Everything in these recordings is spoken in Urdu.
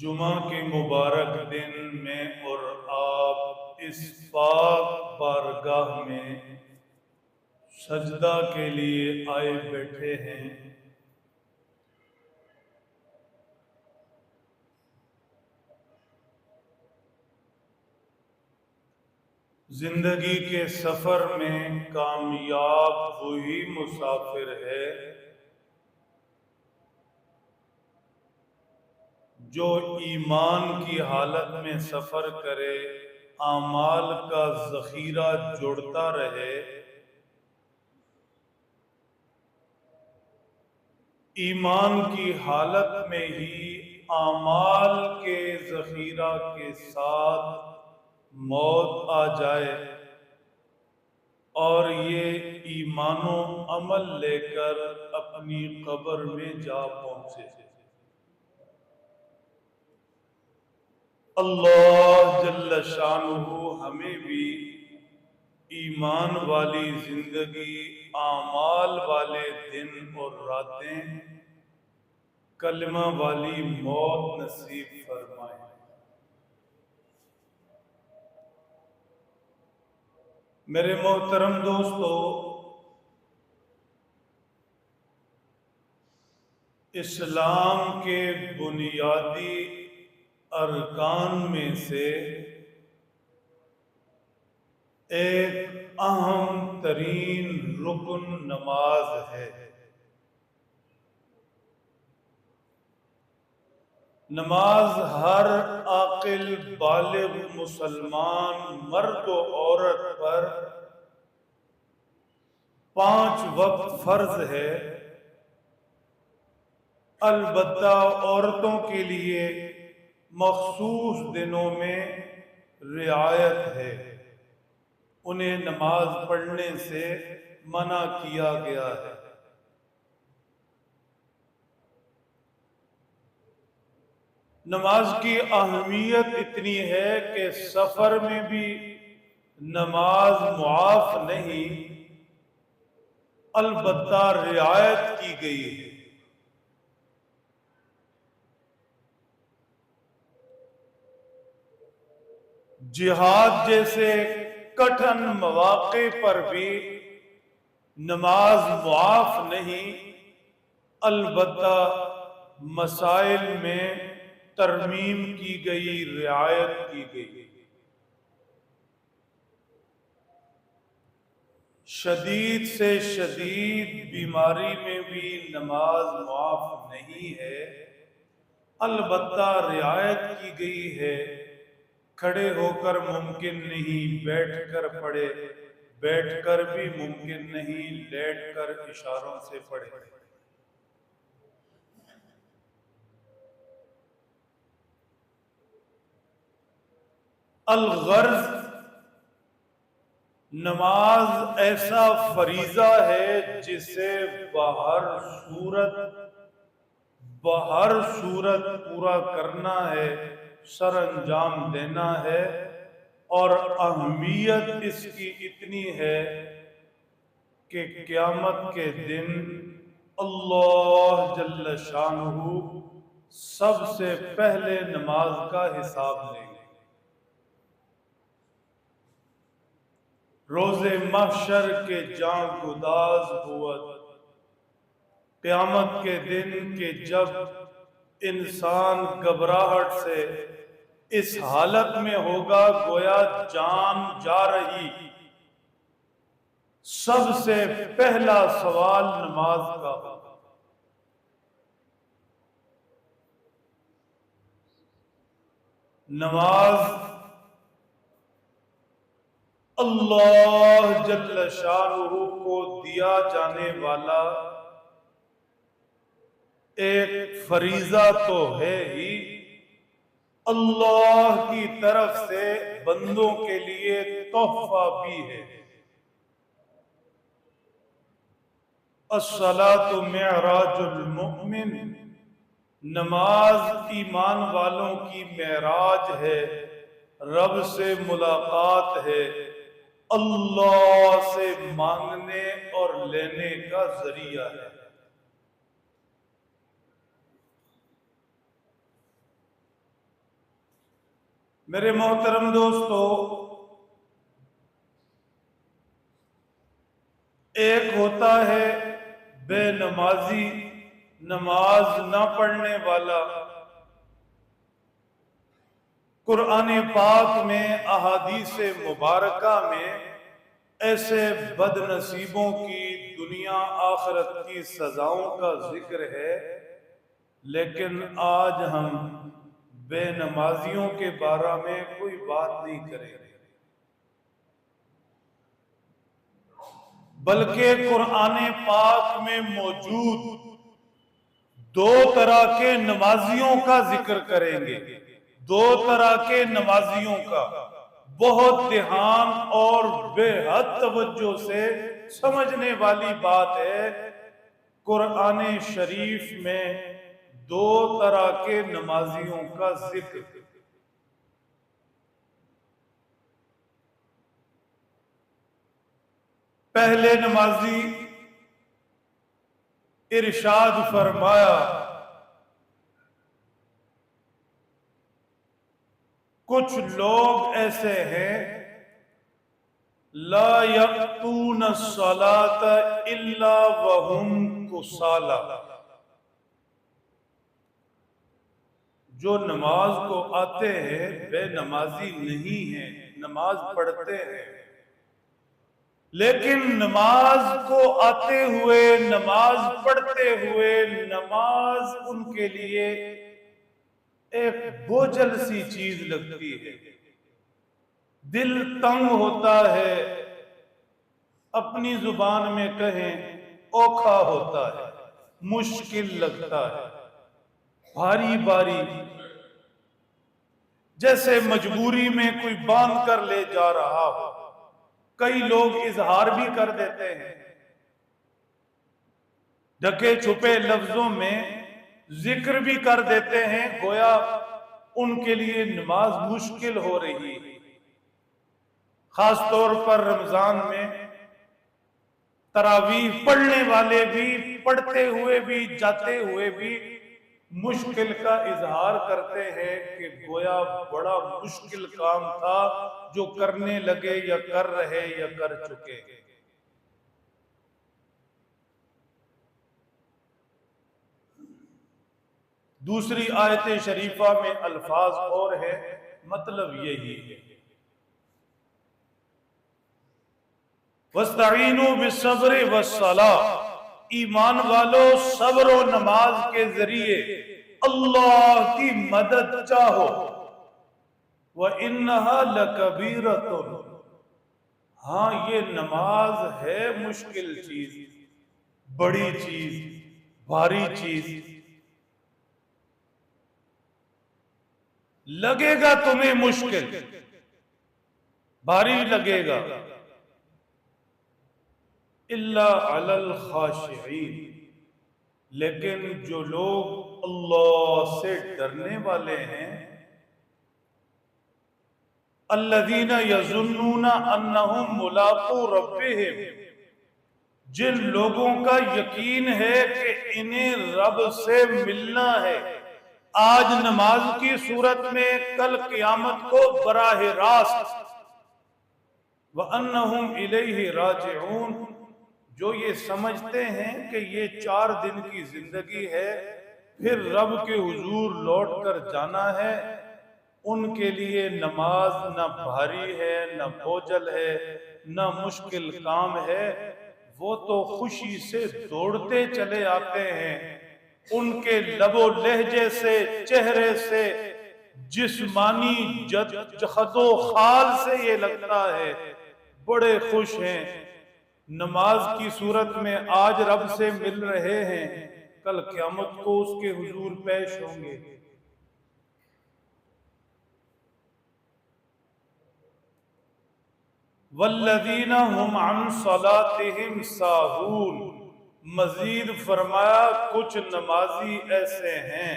جمعہ کے مبارک دن میں اور آپ اس پاک بارگاہ میں سجدہ کے لیے آئے بیٹھے ہیں، زندگی کے سفر میں کامیاب وہی مسافر ہے جو ایمان کی حالت میں سفر کرے، اعمال کا ذخیرہ جوڑتا رہے، ایمان کی حالت میں ہی اعمال کے ذخیرہ کے ساتھ موت آ جائے اور یہ ایمان و عمل لے کر اپنی قبر میں جا پہنچے۔ اللہ جل شانہ ہمیں بھی ایمان والی زندگی، اعمال والے دن اور راتیں، کلمہ والی موت نصیب فرمائے۔ میرے محترم دوستو، اسلام کے بنیادی ارکان میں سے ایک اہم ترین رکن نماز ہے۔ نماز ہر عاقل بالغ مسلمان مرد و عورت پر 5 وقت فرض ہے، البتہ عورتوں کے لیے مخصوص دنوں میں رعایت ہے، انہیں نماز پڑھنے سے منع کیا گیا ہے۔ نماز کی اہمیت اتنی ہے کہ سفر میں بھی نماز معاف نہیں، البتہ رعایت کی گئی ہے۔ جہاد جیسے کٹھن مواقع پر بھی نماز معاف نہیں، البتہ مسائل میں ترمیم کی گئی، رعایت کی گئی۔ شدید سے شدید بیماری میں بھی نماز معاف نہیں ہے، البتہ رعایت کی گئی ہے۔ کھڑے ہو کر ممکن نہیں، بیٹھ کر پڑھے، بیٹھ کر بھی ممکن نہیں، لیٹ کر اشاروں سے پڑھے۔ الغرض، نماز ایسا فریضہ ہے جسے بہر صورت پورا کرنا ہے، سر انجام دینا ہے، اور اہمیت اس کی اتنی ہے کہ قیامت کے دن اللہ جل شانہ سب سے پہلے نماز کا حساب لیں گے۔ روز محشر کے جاں گداز ہوت، قیامت کے دن کے جب انسان گھبراہٹ سے اس حالت میں ہوگا گویا جان جا رہی، سب سے پہلا سوال نماز کا ہوگا۔ نماز اللہ جل شانہ کو دیا جانے والا ایک فریضہ تو ہے ہی، اللہ کی طرف سے بندوں کے لیے تحفہ بھی ہے۔ الصلاۃ معراج المؤمن، نماز ایمان والوں کی معراج ہے، رب سے ملاقات ہے، اللہ سے مانگنے اور لینے کا ذریعہ ہے۔ میرے محترم دوستو، ایک ہوتا ہے بے نمازی، نماز نہ پڑھنے والا۔ قرآن پاک میں، احادیث مبارکہ میں ایسے بد نصیبوں کی دنیا آخرت کی سزاؤں کا ذکر ہے، لیکن آج ہم بے نمازیوں کے بارے میں کوئی بات نہیں کریں گے، بلکہ قرآن پاک میں موجود دو طرح کے نمازیوں کا ذکر کریں گے۔ دو طرح کے نمازیوں کا بہت دھیان اور بے حد توجہ سے سمجھنے والی بات ہے۔ قرآن شریف میں دو طرح کے نمازیوں کا ذکر۔ پہلے نمازی ارشاد فرمایا، کچھ لوگ ایسے ہیں لا یأتون الصلاۃ الا وہم کسالى، جو نماز کو آتے ہیں بے نمازی نہیں ہیں، نماز پڑھتے ہیں، لیکن نماز کو آتے ہوئے، نماز پڑھتے ہوئے، نماز ان کے لیے ایک بوجھل سی چیز لگتی ہے، دل تنگ ہوتا ہے، اپنی زبان میں کہیں اوکھا ہوتا ہے، مشکل لگتا ہے، بھاری بھاری، جیسے مجبوری میں کوئی باندھ کر لے جا رہا ہو۔ کئی لوگ اظہار بھی کر دیتے ہیں، ڈھکے چھپے لفظوں میں ذکر بھی کر دیتے ہیں، گویا ان کے لیے نماز مشکل ہو رہی ہے۔ خاص طور پر رمضان میں تراویح پڑھنے والے بھی، پڑھتے ہوئے بھی، جاتے ہوئے بھی مشکل کا اظہار کرتے ہیں کہ گویا بڑا مشکل کام تھا جو کرنے لگے یا کر رہے یا کر چکے۔ دوسری آیت شریفہ میں الفاظ اور ہے، مطلب یہی ہے، وَاسْتَعِينُوا بِالصَّبْرِ وَالصَّلَاةِ، ایمان والو صبر و نماز کے ذریعے اللہ کی مدد چاہو۔ وَإِنَّهَا لَكَبِيرَةٌ، ہاں یہ نماز ہے مشکل چیز، بڑی چیز، بھاری چیز، لگے گا تمہیں مشکل، بھاری لگے گا، الا علی الخاشعین، لیکن جو لوگ اللہ سے ڈرنے والے ہیں، الذین یظنون انہم ملاقو ربہم، جن لوگوں کا یقین ہے کہ انہیں رب سے ملنا ہے، آج نماز کی صورت میں، کل قیامت کو براہ راست، وَأَنَّهُمْ إِلَيْهِ رَاجِعُونَ، جو یہ سمجھتے ہیں کہ یہ 4 دن کی زندگی ہے، پھر رب کے حضور لوٹ کر جانا ہے، ان کے لیے نماز نہ بھاری ہے، نہ بوجھل ہے، نہ مشکل کام ہے، وہ تو خوشی سے دوڑتے چلے آتے ہیں، ان کے لب و لہجے سے، چہرے سے، جسمانی جد و خال سے یہ لگتا ہے بڑے خوش ہیں، نماز کی صورت میں آج رب سے مل رہے ہیں، کل قیامت کو اس کے حضور پیش ہوں گے۔ والذین هم عن صلاتهم ساہون، مزید فرمایا کچھ نمازی ایسے ہیں،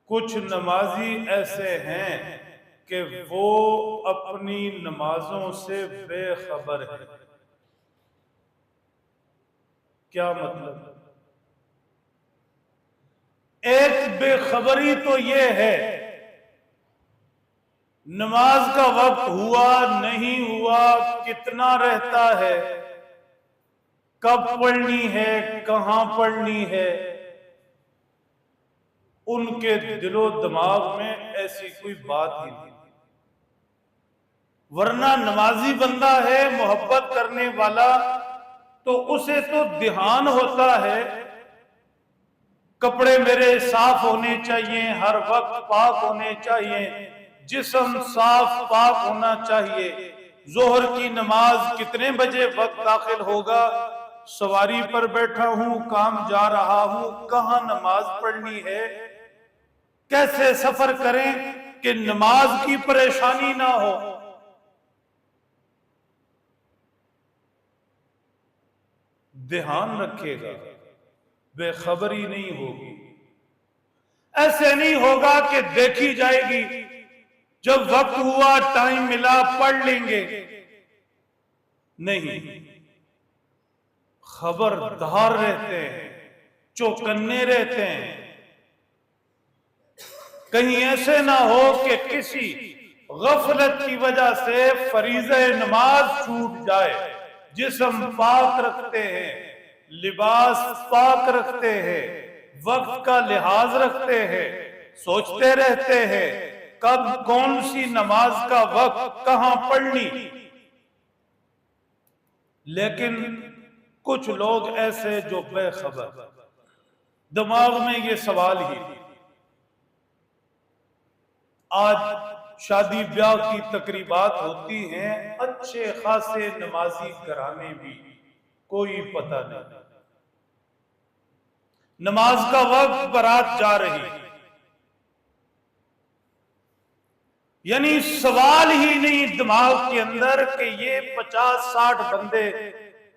کچھ نمازی ایسے ہیں کہ وہ اپنی نمازوں سے بے خبر ہیں۔ کیا مطلب؟ ایک بے خبری تو یہ ہے نماز کا وقت ہوا نہیں ہوا، کتنا رہتا ہے، کب پڑھنی ہے، کہاں پڑھنی ہے، ان کے دل و دماغ میں ایسی کوئی بات ہی نہیں۔ ورنہ نمازی بندہ ہے، محبت کرنے والا، تو اسے تو دھیان ہوتا ہے کپڑے میرے صاف ہونے چاہیے، ہر وقت پاک ہونے چاہیے، جسم صاف پاک ہونا چاہیے۔ ظہر کی نماز کتنے بجے وقت داخل ہوگا، سواری پر بیٹھا ہوں، کام جا رہا ہوں، کہاں نماز پڑھنی ہے، کیسے سفر کریں کہ نماز کی پریشانی نہ ہو۔ دھیان رکھے گا، بے خبری نہیں ہوگی۔ ایسے نہیں ہوگا کہ دیکھی جائے گی، جب وقت ہوا ٹائم ملا پڑھ لیں گے، نہیں، خبردار رہتے ہیں، چوکنے رہتے ہیں، کہیں ایسے نہ ہو کہ کسی غفلت کی وجہ سے فریضہ نماز چھوٹ جائے۔ جسم پاک رکھتے ہیں، لباس پاک رکھتے ہیں، وقت کا لحاظ رکھتے ہیں، سوچتے رہتے ہیں کب کون سی نماز کا وقت کہاں پڑھنی۔ لیکن کچھ لوگ ایسے جو بے خبر، دماغ میں یہ سوال ہی، آج شادی بیاہ کی تقریبات ہوتی ہیں، اچھے خاصے نمازی گھرانے بھی، کوئی پتہ نہیں، نماز کا وقت برات جا رہی، یعنی سوال ہی نہیں دماغ کے اندر کہ یہ 50-60 بندے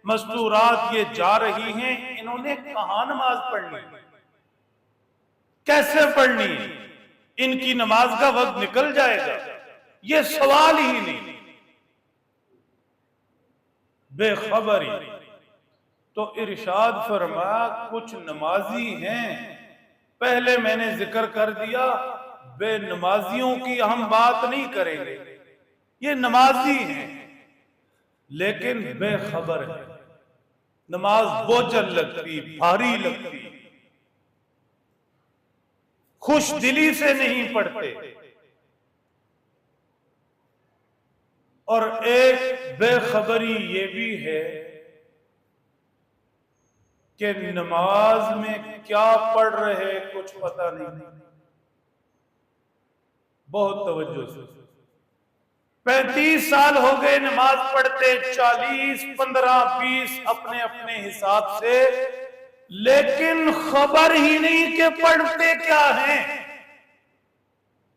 مستورات یہ جا رہی ہیں، انہوں نے کہاں نماز پڑھنی، کیسے پڑھنی، ان کی نماز کا وقت نکل جائے گا، یہ سوال ہی نہیں، بے خبری۔ تو ارشاد فرمایا کچھ نمازی ہیں، پہلے میں نے ذکر کر دیا، بے نمازیوں کی ہم بات نہیں کریں گے، یہ نمازی ہیں لیکن بے خبر ہے، نماز بوجھل لگتی، بھاری لگتی، خوش دلی سے نہیں پڑھتے۔ اور ایک بے خبری یہ بھی ہے کہ نماز میں کیا پڑھ رہے کچھ پتہ نہیں۔ بہت توجہ سے، 35 سال ہو گئے نماز پڑھتے، 40، 15، 20 اپنے اپنے حساب سے، لیکن خبر ہی نہیں کہ پڑھتے کیا ہیں،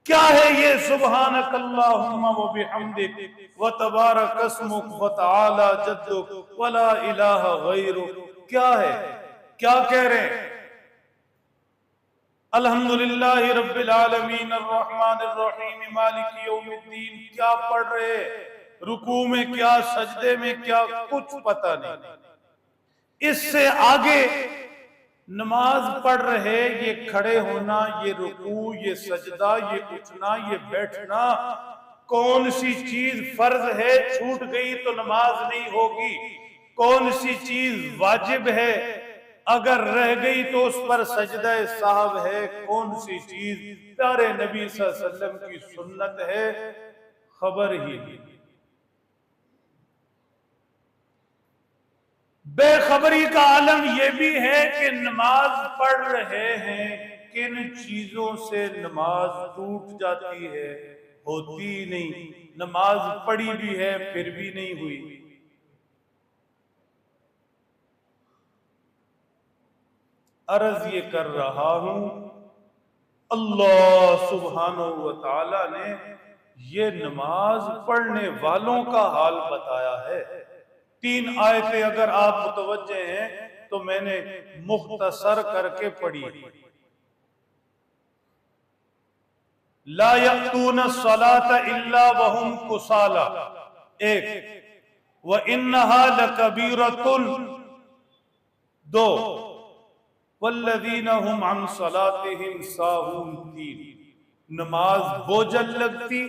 کیا ہے یہ سبحانک اللہم و بحمدک و تبارک اسمک و تعالی جدک ولا الہ غیرک، کیا ہے، کیا کہہ رہے ہیں؟ الحمدللہ رب العالمین الرحمن الرحیم مالک یوم الدین، کیا پڑھ رہے، رکوع میں کیا، سجدے میں کیا، کچھ پتہ نہیں۔ اس سے آگے نماز پڑھ رہے، یہ کھڑے ہونا، یہ رکوع، یہ سجدہ، یہ اٹھنا، یہ بیٹھنا، کون سی چیز فرض ہے، چھوٹ گئی تو نماز نہیں ہوگی، کون سی چیز واجب ہے، اگر رہ گئی تو اس پر سجدہ سہو ہے، کون سی چیز پیارے نبی صلی اللہ علیہ وسلم کی سنت ہے، خبر ہی نہیں۔ بے خبری کا عالم یہ بھی ہے کہ نماز پڑھ رہے ہیں، کن چیزوں سے نماز ٹوٹ جاتی ہے، ہوتی نہیں، نماز پڑھی بھی ہے پھر بھی نہیں ہوئی۔ عرض یہ کر رہا ہوں، اللہ سبحانہ و تعالی نے یہ نماز پڑھنے والوں کا حال بتایا ہے۔ 3 آیتیں اگر آپ متوجہ ہیں تو میں نے مختصر کر کے پڑھی، لا یأتون الصلاة الا وهم کسالى، ایک، وَإِنَّهَا لَكَبِیرَةٌ، 2، وَالَّذِينَ هُمْ عَنْ صَلَاتِهِمْ سَاهُونَ، 3۔ نماز بوجھل لگتی،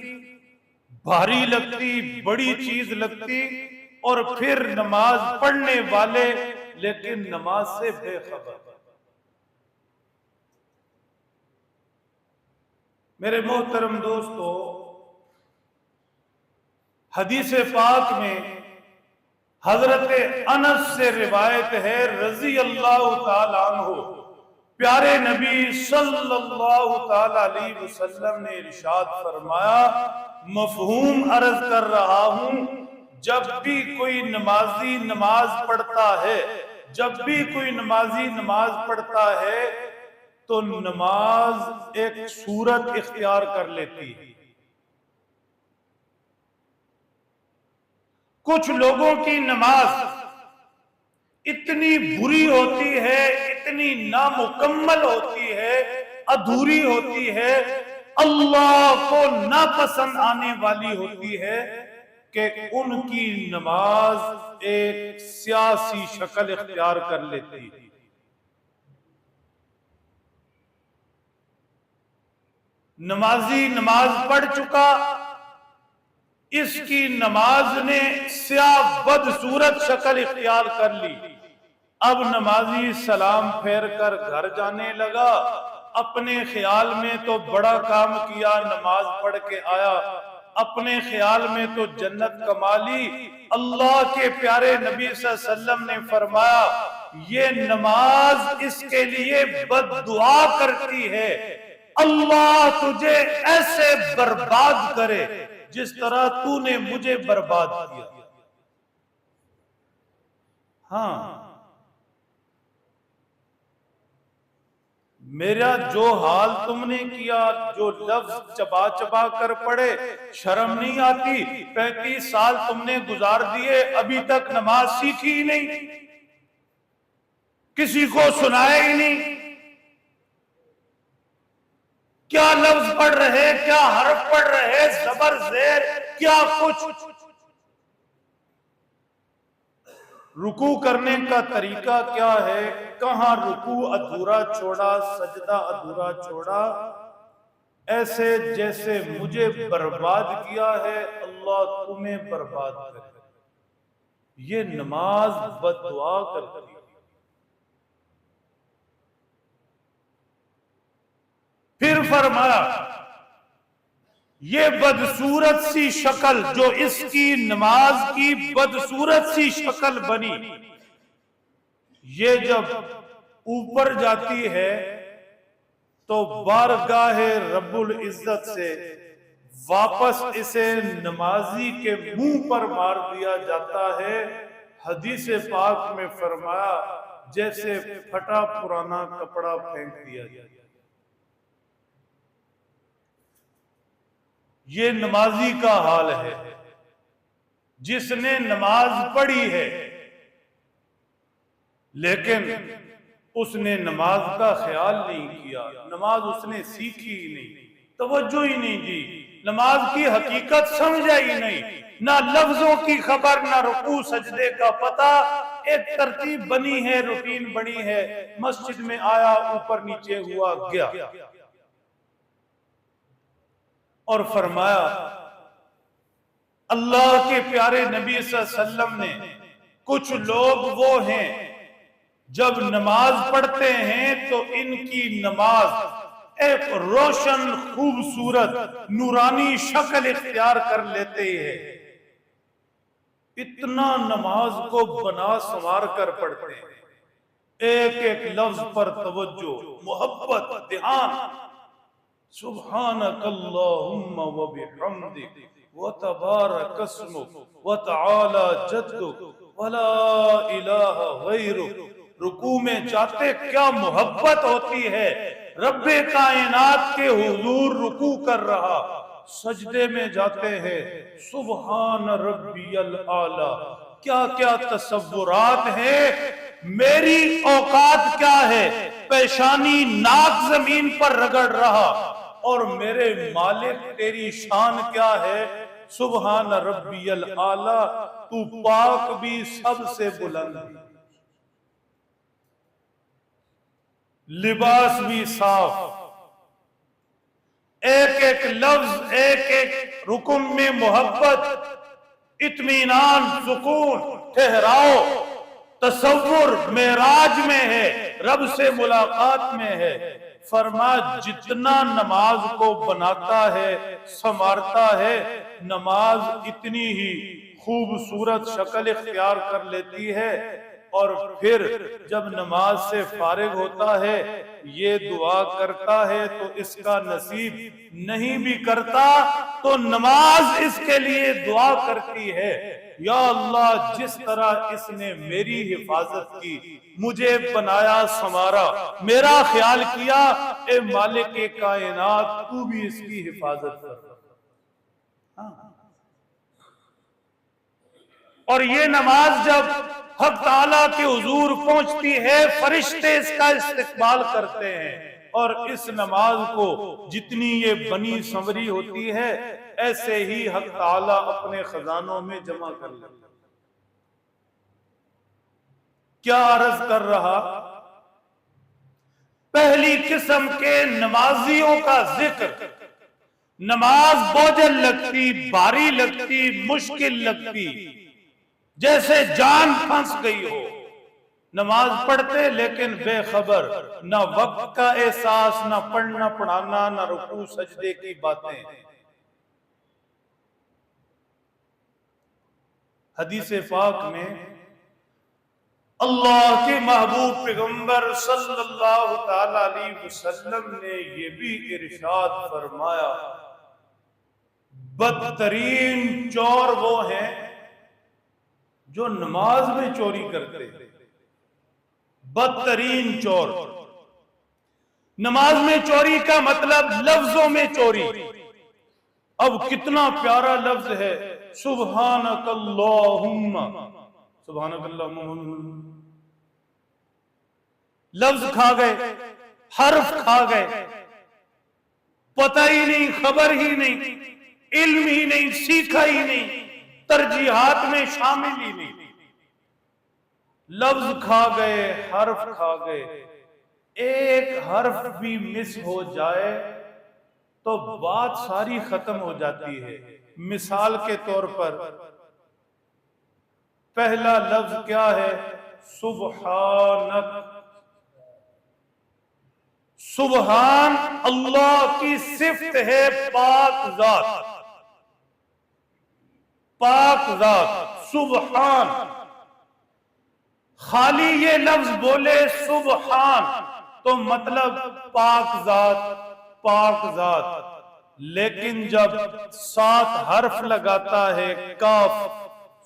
بھاری لگتی، بڑی چیز لگتی، اور پھر نماز پڑھنے والے لیکن نماز سے بے خبر۔ میرے محترم دوستو، حدیث پاک میں حضرت انس سے روایت ہے رضی اللہ تعالیٰ عنہ، پیارے نبی صلی اللہ تعالیٰ علیہ وسلم نے ارشاد فرمایا، مفہوم عرض کر رہا ہوں، جب بھی کوئی نمازی نماز پڑھتا ہے، جب بھی کوئی نمازی نماز پڑھتا ہے تو نماز ایک صورت اختیار کر لیتی ہے۔ کچھ لوگوں کی نماز اتنی بری ہوتی ہے، اتنی نامکمل ہوتی ہے، ادھوری ہوتی ہے، اللہ کو ناپسند آنے والی ہوتی ہے کہ ان کی نماز ایک سیاسی شکل اختیار کر لیتی ہے۔ نمازی نماز پڑھ چکا، اس کی نماز نے سیاہ بدصورت شکل اختیار کر لی، اب نمازی سلام پھیر کر گھر جانے لگا، اپنے خیال میں تو بڑا کام کیا، نماز پڑھ کے آیا، اپنے خیال میں تو جنت کما لی۔ اللہ کے پیارے نبی صلی اللہ علیہ وسلم نے فرمایا، یہ نماز اس کے لیے بد دعا کرتی ہے، اللہ تجھے ایسے برباد کرے جس طرح تو نے مجھے برباد کیا۔ ہاں، میرا جو حال تم نے کیا، جو لفظ چبا چبا کر پڑے، شرم نہیں آتی؟ 35 سال تم نے گزار دیے، ابھی تک نماز سیکھی ہی نہیں، کسی کو سنائے ہی نہیں، کیا لفظ پڑھ رہے، کیا حرف پڑھ رہے، زبر زیر کیا کچھ۔ رکوع کرنے کا طریقہ کیا ہے، کہاں رکوع ادھورا چھوڑا، سجدہ ادھورا چھوڑا، ایسے جیسے مجھے برباد کیا ہے اللہ تمہیں برباد کرے۔ یہ نماز بد دعا کرتی ہے۔ پھر فرمایا، یہ بدصورت سی شکل جو اس کی نماز کی بدصورت سی شکل بنی، یہ جب اوپر جاتی ہے تو بارگاہ رب العزت سے واپس اسے نمازی کے منہ پر مار دیا جاتا ہے۔ حدیث پاک میں فرمایا، جیسے پھٹا پرانا کپڑا پھینک دیا جاتا ہے۔ یہ نمازی کا حال ہے، جس نے نماز پڑھی ہے لیکن اس نے نماز کا خیال نہیں کیا، نماز اس نے سیکھی ہی نہیں، توجہ ہی نہیں دی، نماز کی حقیقت سمجھا ہی نہیں، نہ لفظوں کی خبر، نہ رکوع سجدے کا پتہ، ایک ترتیب بنی ہے، روٹین بنی ہے، مسجد میں آیا، اوپر نیچے ہوا، گیا۔ اور فرمایا، اللہ کے پیارے نبی صلی اللہ علیہ وسلم نے، کچھ لوگ وہ ہیں جب نماز پڑھتے ہیں تو ان کی نماز ایک روشن خوبصورت نورانی شکل اختیار کر لیتے ہیں، اتنا نماز کو بنا سنوار کر پڑھتے ہیں، ایک ایک لفظ پر توجہ، محبت، دھیان، سبحانک اللہم و بحمدک وتبارک اسمک وتعالی جدک ولا الہ غیرک۔ رکوع میں جاتے کیا محبت ہوتی ہے، رب کائنات کے حضور رکوع کر رہا، سجدے میں جاتے ہیں سبحان ربی الاعلی، کیا کیا تصورات ہیں، میری اوقات کیا ہے، پیشانی ناک زمین پر رگڑ رہا، اور میرے مالک تیری شان کیا ہے، سبحان ربی الاعلی، تو پاک بھی سب سے بلند، لباس بھی صاف، ایک ایک لفظ، ایک ایک رکن میں محبت، اطمینان، سکون، ٹھہراؤ، تصور معراج میں ہے، رب سے ملاقات میں ہے۔ فرما جتنا نماز کو بناتا ہے، سنوارتا ہے، نماز اتنی ہی خوبصورت شکل اختیار کر لیتی ہے۔ اور پھر جب نماز سے فارغ ہوتا ہے یہ دعا کرتا ہے تو اس کا نصیب نہیں بھی کرتا تو نماز اس کے لیے دعا کرتی ہے، یا اللہ جس طرح اس نے میری حفاظت کی، مجھے بنایا سنوارا، میرا خیال کیا، اے مالک کائنات تو بھی اس کی حفاظت کر۔ اور یہ نماز جب حق تعالیٰ کے حضور پہنچتی ہے، فرشتے اس کا استقبال کرتے ہیں، اور اس نماز کو جتنی یہ بنی سنوری ہوتی ہے ایسے ہی حق تعالیٰ اپنے خزانوں میں جمع کر لیتے ہیں۔ کیا عرض کر رہا؟ پہلی قسم کے نمازیوں کا ذکر، نماز بوجھل لگتی، بھاری لگتی، مشکل لگتی، جیسے جان پھنس گئی ہو، نماز پڑھتے لیکن بے خبر، نہ وقت کا احساس، نہ پڑھنا پڑھانا، نہ رکوع سجدے کی باتیں۔ حدیث پاک میں اللہ کے محبوب پیغمبر صلی اللہ تعالی علیہ وسلم نے یہ بھی ارشاد فرمایا، بدترین چور وہ ہیں جو نماز میں چوری کرتے ہیں۔ بدترین چور، نماز میں چوری کا مطلب لفظوں میں چوری۔ اب کتنا پیارا لفظ ہے، سبحانک اللہم، سبحانک اللہم، لفظ کھا گئے، حرف کھا گئے، پتہ ہی نہیں، خبر ہی نہیں، علم ہی نہیں، سیکھا ہی نہیں، ترجیحات میں شامل ہی نہیں، لفظ کھا گئے، حرف کھا گئے۔ ایک حرف بھی مس ہو جائے تو بات ساری ختم ہو جاتی ہے۔ مثال کے طور پر پہلا لفظ کیا ہے؟ سبحانک۔ سبحان اللہ کی صفت ہے، پاک ذات، پاک ذات، سبحان۔ خالی یہ لفظ بولے سبحان تو مطلب پاک ذات، پاک ذات، لیکن جب 7 حرف لگاتا ہے، کاف،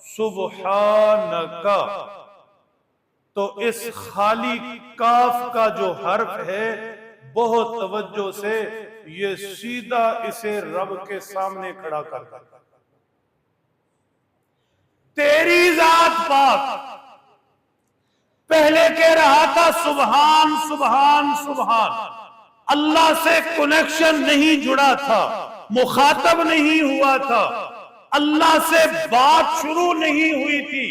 سبحانک، تو اس خالی کاف کا جو حرف ہے بہت توجہ سے یہ سیدھا اسے رب کے سامنے کھڑا کرتا ہے۔ تیری ذات پاک، پہلے کہہ رہا تھا سبحان سبحان سبحان، اللہ سے کنیکشن نہیں جڑا تھا، مخاطب نہیں ہوا تھا، اللہ سے بات شروع نہیں ہوئی تھی،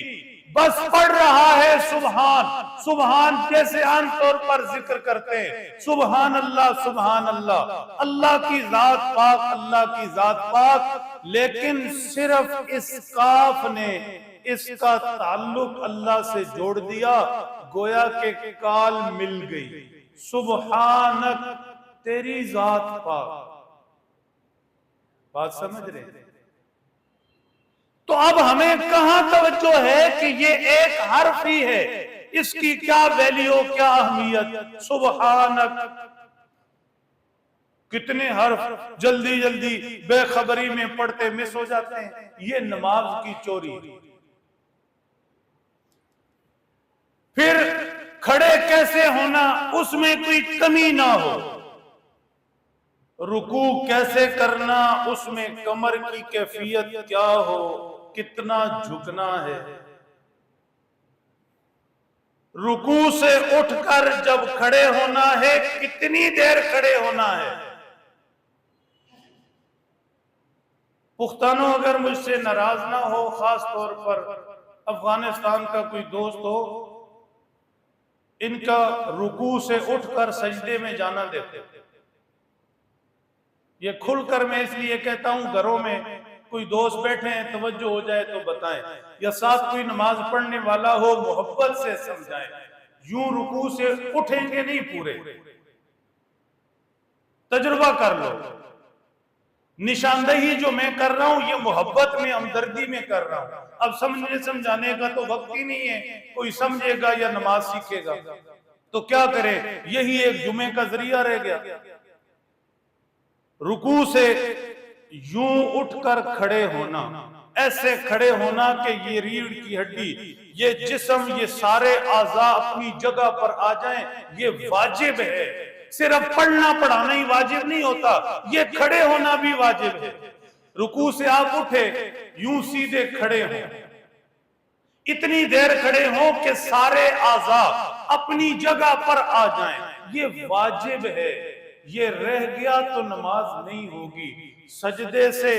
بس پڑھ رہا ہے سبحان سبحان، جیسے عام طور پر ذکر کرتے ہیں سبحان اللہ سبحان اللہ، اللہ کی ذات پاک، اللہ کی ذات پاک، لیکن صرف اس کاف نے اس کا تعلق اللہ سے جوڑ دیا، گویا کہ کال مل گئی، سبحانک، تیری ذات پاک۔ بات سمجھ رہے ہیں؟ تو اب ہمیں کہاں توجہ ہے کہ یہ ایک حرف ہی ہے، اس کی کیا ویلیو، کیا اہمیت، سبحانک۔ کتنے حرف جلدی جلدی بے خبری میں پڑھتے مس ہو جاتے ہیں، یہ نماز کی چوری۔ پھر کھڑے کیسے ہونا، اس میں کوئی کمی نہ ہو، رکوع کیسے کرنا، اس میں کمر کی کیفیت کیا ہو، کتنا جھکنا ہے، رکوع سے اٹھ کر جب کھڑے ہونا ہے کتنی دیر کھڑے ہونا ہے۔ پختانوں اگر مجھ سے ناراض نہ ہو، خاص طور پر افغانستان کا کوئی دوست ہو، ان کا رکوع سے اٹھ کر سجدے میں جانا دیتے، یہ کھل کر میں اس لیے کہتا ہوں، گھروں میں کوئی دوست بیٹھے ہیں توجہ ہو جائے تو بتائیں، یا ساتھ کوئی نماز پڑھنے والا ہو محبت سے سمجھائیں، یوں رکوع سے اٹھیں گے نہیں پورے، تجربہ کر لو، نشاندہی جو میں کر رہا ہوں یہ محبت میں ہمدردی میں کر رہا ہوں، اب سمجھنے سمجھانے کا تو وقت ہی نہیں ہے، کوئی سمجھے گا یا نماز سیکھے گا تو کیا کرے، یہی ایک جمعے کا ذریعہ رہ گیا۔ رکوع سے یوں اٹھ کر کھڑے ہونا، ایسے کھڑے ہونا کہ یہ ریڑھ کی ہڈی، یہ جسم، یہ سارے اعضاء اپنی جگہ پر آ جائیں، یہ واجب ہے۔ صرف پڑھنا پڑھانا ہی واجب نہیں ہوتا، یہ کھڑے ہونا بھی واجب ہے۔ رکوع سے آپ اٹھے، یوں سیدھے کھڑے ہوں، اتنی دیر کھڑے ہوں کہ سارے اعضاء اپنی جگہ پر آ جائیں، یہ واجب ہے۔ یہ رہ گیا تو نماز نہیں ہوگی۔ سجدے سے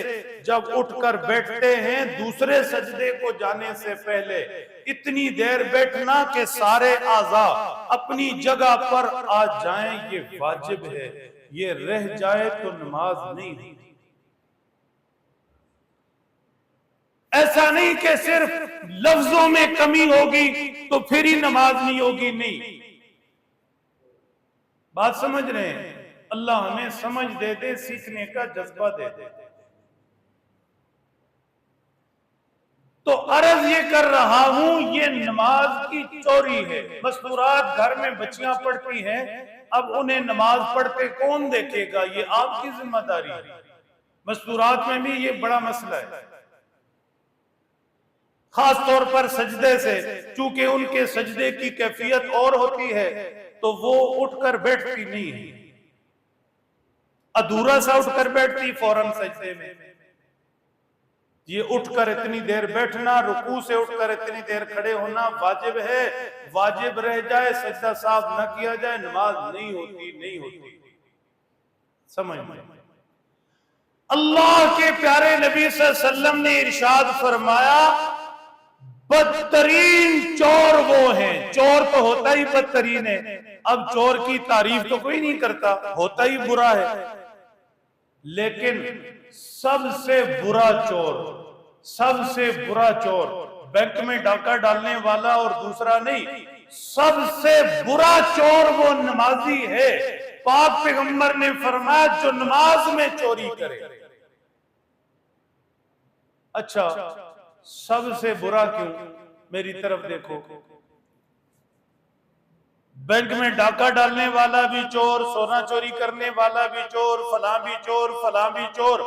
جب اٹھ کر بیٹھتے ہیں دوسرے سجدے کو جانے سے پہلے اتنی دیر بیٹھنا کہ سارے اعضاء اپنی جگہ پر آ جائیں، یہ واجب ہے۔ یہ رہ جائے تو نماز نہیں ہوگی۔ ایسا نہیں کہ صرف لفظوں میں کمی ہوگی تو پھر ہی نماز نہیں ہوگی، نہیں۔ بات سمجھ رہے ہیں؟ اللہ ہمیں سمجھ دے دے، سیکھنے کا جذبہ دے دے۔ تو عرض یہ کر رہا ہوں، یہ نماز کی چوری ہے۔ مستورات گھر میں بچیاں پڑھتی ہیں، اب انہیں نماز پڑھتے کون دیکھے گا؟ یہ آپ کی ذمہ داری ہے۔ مستورات میں بھی یہ بڑا مسئلہ ہے، خاص طور پر سجدے سے، چونکہ ان کے سجدے کی کیفیت اور ہوتی ہے تو وہ اٹھ کر بیٹھتی نہیں ہے، ادھورا سا اٹھ کر بیٹھتی فوراً سجدے میں۔ یہ اٹھ کر اتنی دیر بیٹھنا، رکوع سے اٹھ کر اتنی دیر کھڑے ہونا واجب ہے۔ واجب رہ جائے، سجدہ صاف نہ کیا جائے، نماز نہیں ہوتی، نہیں ہوتی۔ سمجھ میں؟ اللہ کے پیارے نبی صلی اللہ علیہ وسلم نے ارشاد فرمایا، بدترین چور وہ ہیں، چور تو ہوتا ہی بدترین ہے، اب چور کی تعریف تو کوئی نہیں کرتا، ہوتا ہی برا ہے، لیکن سب سے برا چور، سب سے برا چور، بینک میں ڈاکہ ڈالنے والا اور دوسرا نہیں، سب سے برا چور وہ نمازی ہے۔ پاک پیغمبر نے فرمایا جو نماز میں چوری کرے۔ اچھا، سب سے برا کیوں؟ میری طرف دیکھو، بینک میں ڈاکہ ڈالنے والا بھی چور، سونا چوری کرنے والا بھی چور، فلاں بھی چور، فلاں بھی چور۔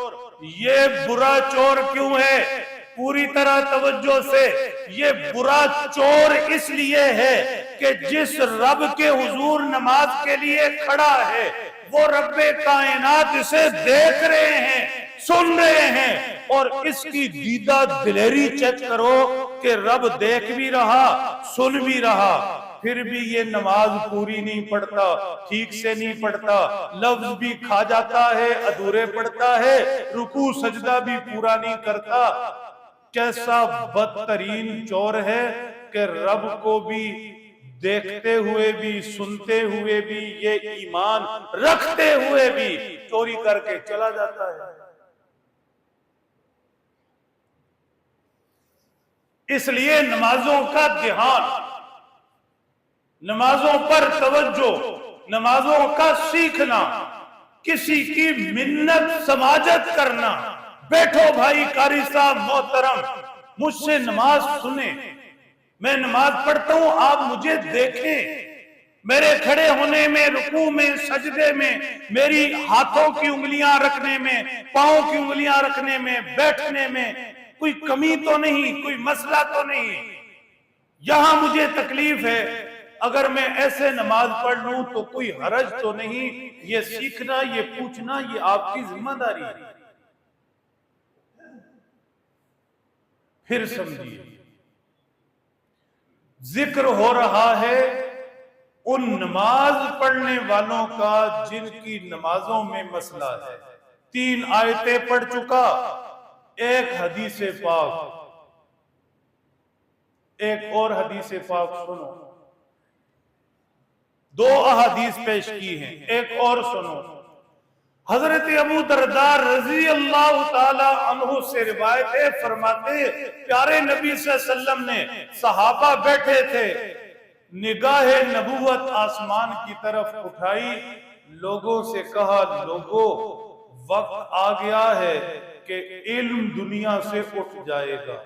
یہ برا چور کیوں ہے؟ پوری طرح توجہ سے، یہ برا چور اس لیے ہے کہ جس رب کے حضور نماز کے لیے کھڑا ہے وہ رب کائنات اسے دیکھ رہے ہیں، سن رہے ہیں، اور اس کی دیدہ دلیری چیک کرو کہ رب دیکھ بھی رہا، سن بھی رہا، پھر بھی یہ نماز پوری نہیں پڑھتا، ٹھیک سے نہیں پڑھتا، لفظ بھی کھا جاتا ہے، ادھورے پڑھتا ہے، رکوع سجدہ بھی پورا نہیں کرتا۔ کیسا بدترین چور ہے کہ رب کو بھی دیکھتے ہوئے بھی، سنتے ہوئے بھی، یہ ایمان رکھتے ہوئے بھی چوری کر کے چلا جاتا ہے۔ اس لیے نمازوں کا دھیان، نمازوں پر توجہ، نمازوں کا سیکھنا، کسی کی منت سماجت کرنا، بیٹھو بھائی قاری صاحب محترم مجھ سے نماز سنیں، میں نماز پڑھتا ہوں، آپ مجھے دیکھیں، میرے کھڑے ہونے میں، رکوع میں، سجدے میں، میری ہاتھوں کی انگلیاں رکھنے میں، پاؤں کی انگلیاں رکھنے میں، بیٹھنے میں کوئی کمی تو نہیں، کوئی مسئلہ تو نہیں، یہاں مجھے تکلیف ہے، اگر میں ایسے نماز پڑھ لوں تو کوئی حرج تو نہیں۔ یہ سیکھنا، یہ پوچھنا، یہ آپ کی ذمہ داری ہے۔ پھر سمجھیے، ذکر ہو رہا ہے ان نماز پڑھنے والوں کا جن کی نمازوں میں مسئلہ ہے۔ 3 آیتیں پڑھ چکا، ایک حدیث پاک، ایک اور حدیث پاک سنو، 2 احادیث پیش کی ہیں، ایک اور سنو۔ حضرت ابو دردار رضی اللہ تعالی عنہ سے روایت ہے، فرماتے پیارے نبی صلی اللہ علیہ وسلم نے صحابہ بیٹھے تھے، نگاہ نبوت آسمان کی طرف اٹھائی، لوگوں سے کہا لوگوں وقت آ گیا ہے کہ علم دنیا سے اٹھ جائے گا،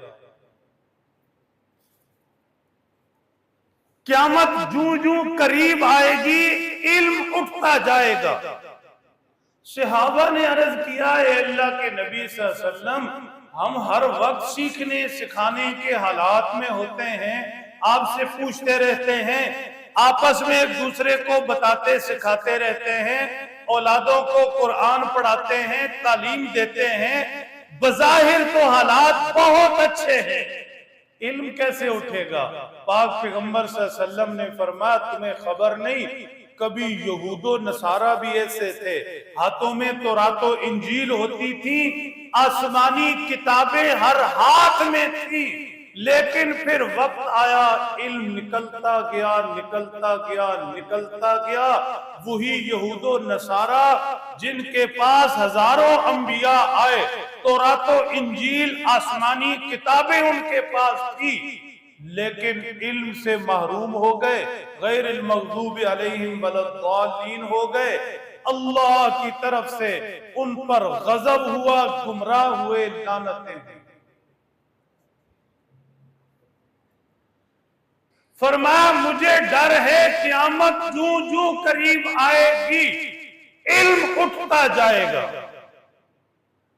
قیامت جوں جوں قریب آئے گی علم اٹھتا جائے گا۔ صحابہ نے عرض کیا اے اللہ کے نبی صلی اللہ علیہ وسلم، ہم ہر وقت سیکھنے سکھانے کے حالات میں ہوتے ہیں، آپ سے پوچھتے رہتے ہیں، آپس میں ایک دوسرے کو بتاتے سکھاتے رہتے ہیں، اولادوں کو قرآن پڑھاتے ہیں، تعلیم دیتے ہیں، بظاہر تو حالات بہت اچھے ہیں، علم کیسے اٹھے گا؟ پاک پیغمبر صلی اللہ علیہ وسلم نے فرمایا تمہیں خبر نہیں، کبھی یہود و نصارہ بھی ایسے تھے، ہاتھوں میں تورات و انجیل ہوتی تھی، آسمانی کتابیں ہر ہاتھ میں تھی، لیکن پھر وقت آیا علم نکلتا گیا نکلتا گیا نکلتا گیا، وہی یہود و نصارہ جن کے پاس ہزاروں انبیاء آئے، تورات و انجیل آسمانی کتابیں ان کے پاس تھی، لیکن علم سے محروم ہو گئے، غیر المغضوب علیہم ولا الضالین ہو گئے، اللہ کی طرف سے ان پر غضب ہوا، گمراہ ہوئے، لعنتیں ہیں۔ فرمایا مجھے ڈر ہے قیامت جوں جوں قریب آئے گی علم اٹھتا جائے گا۔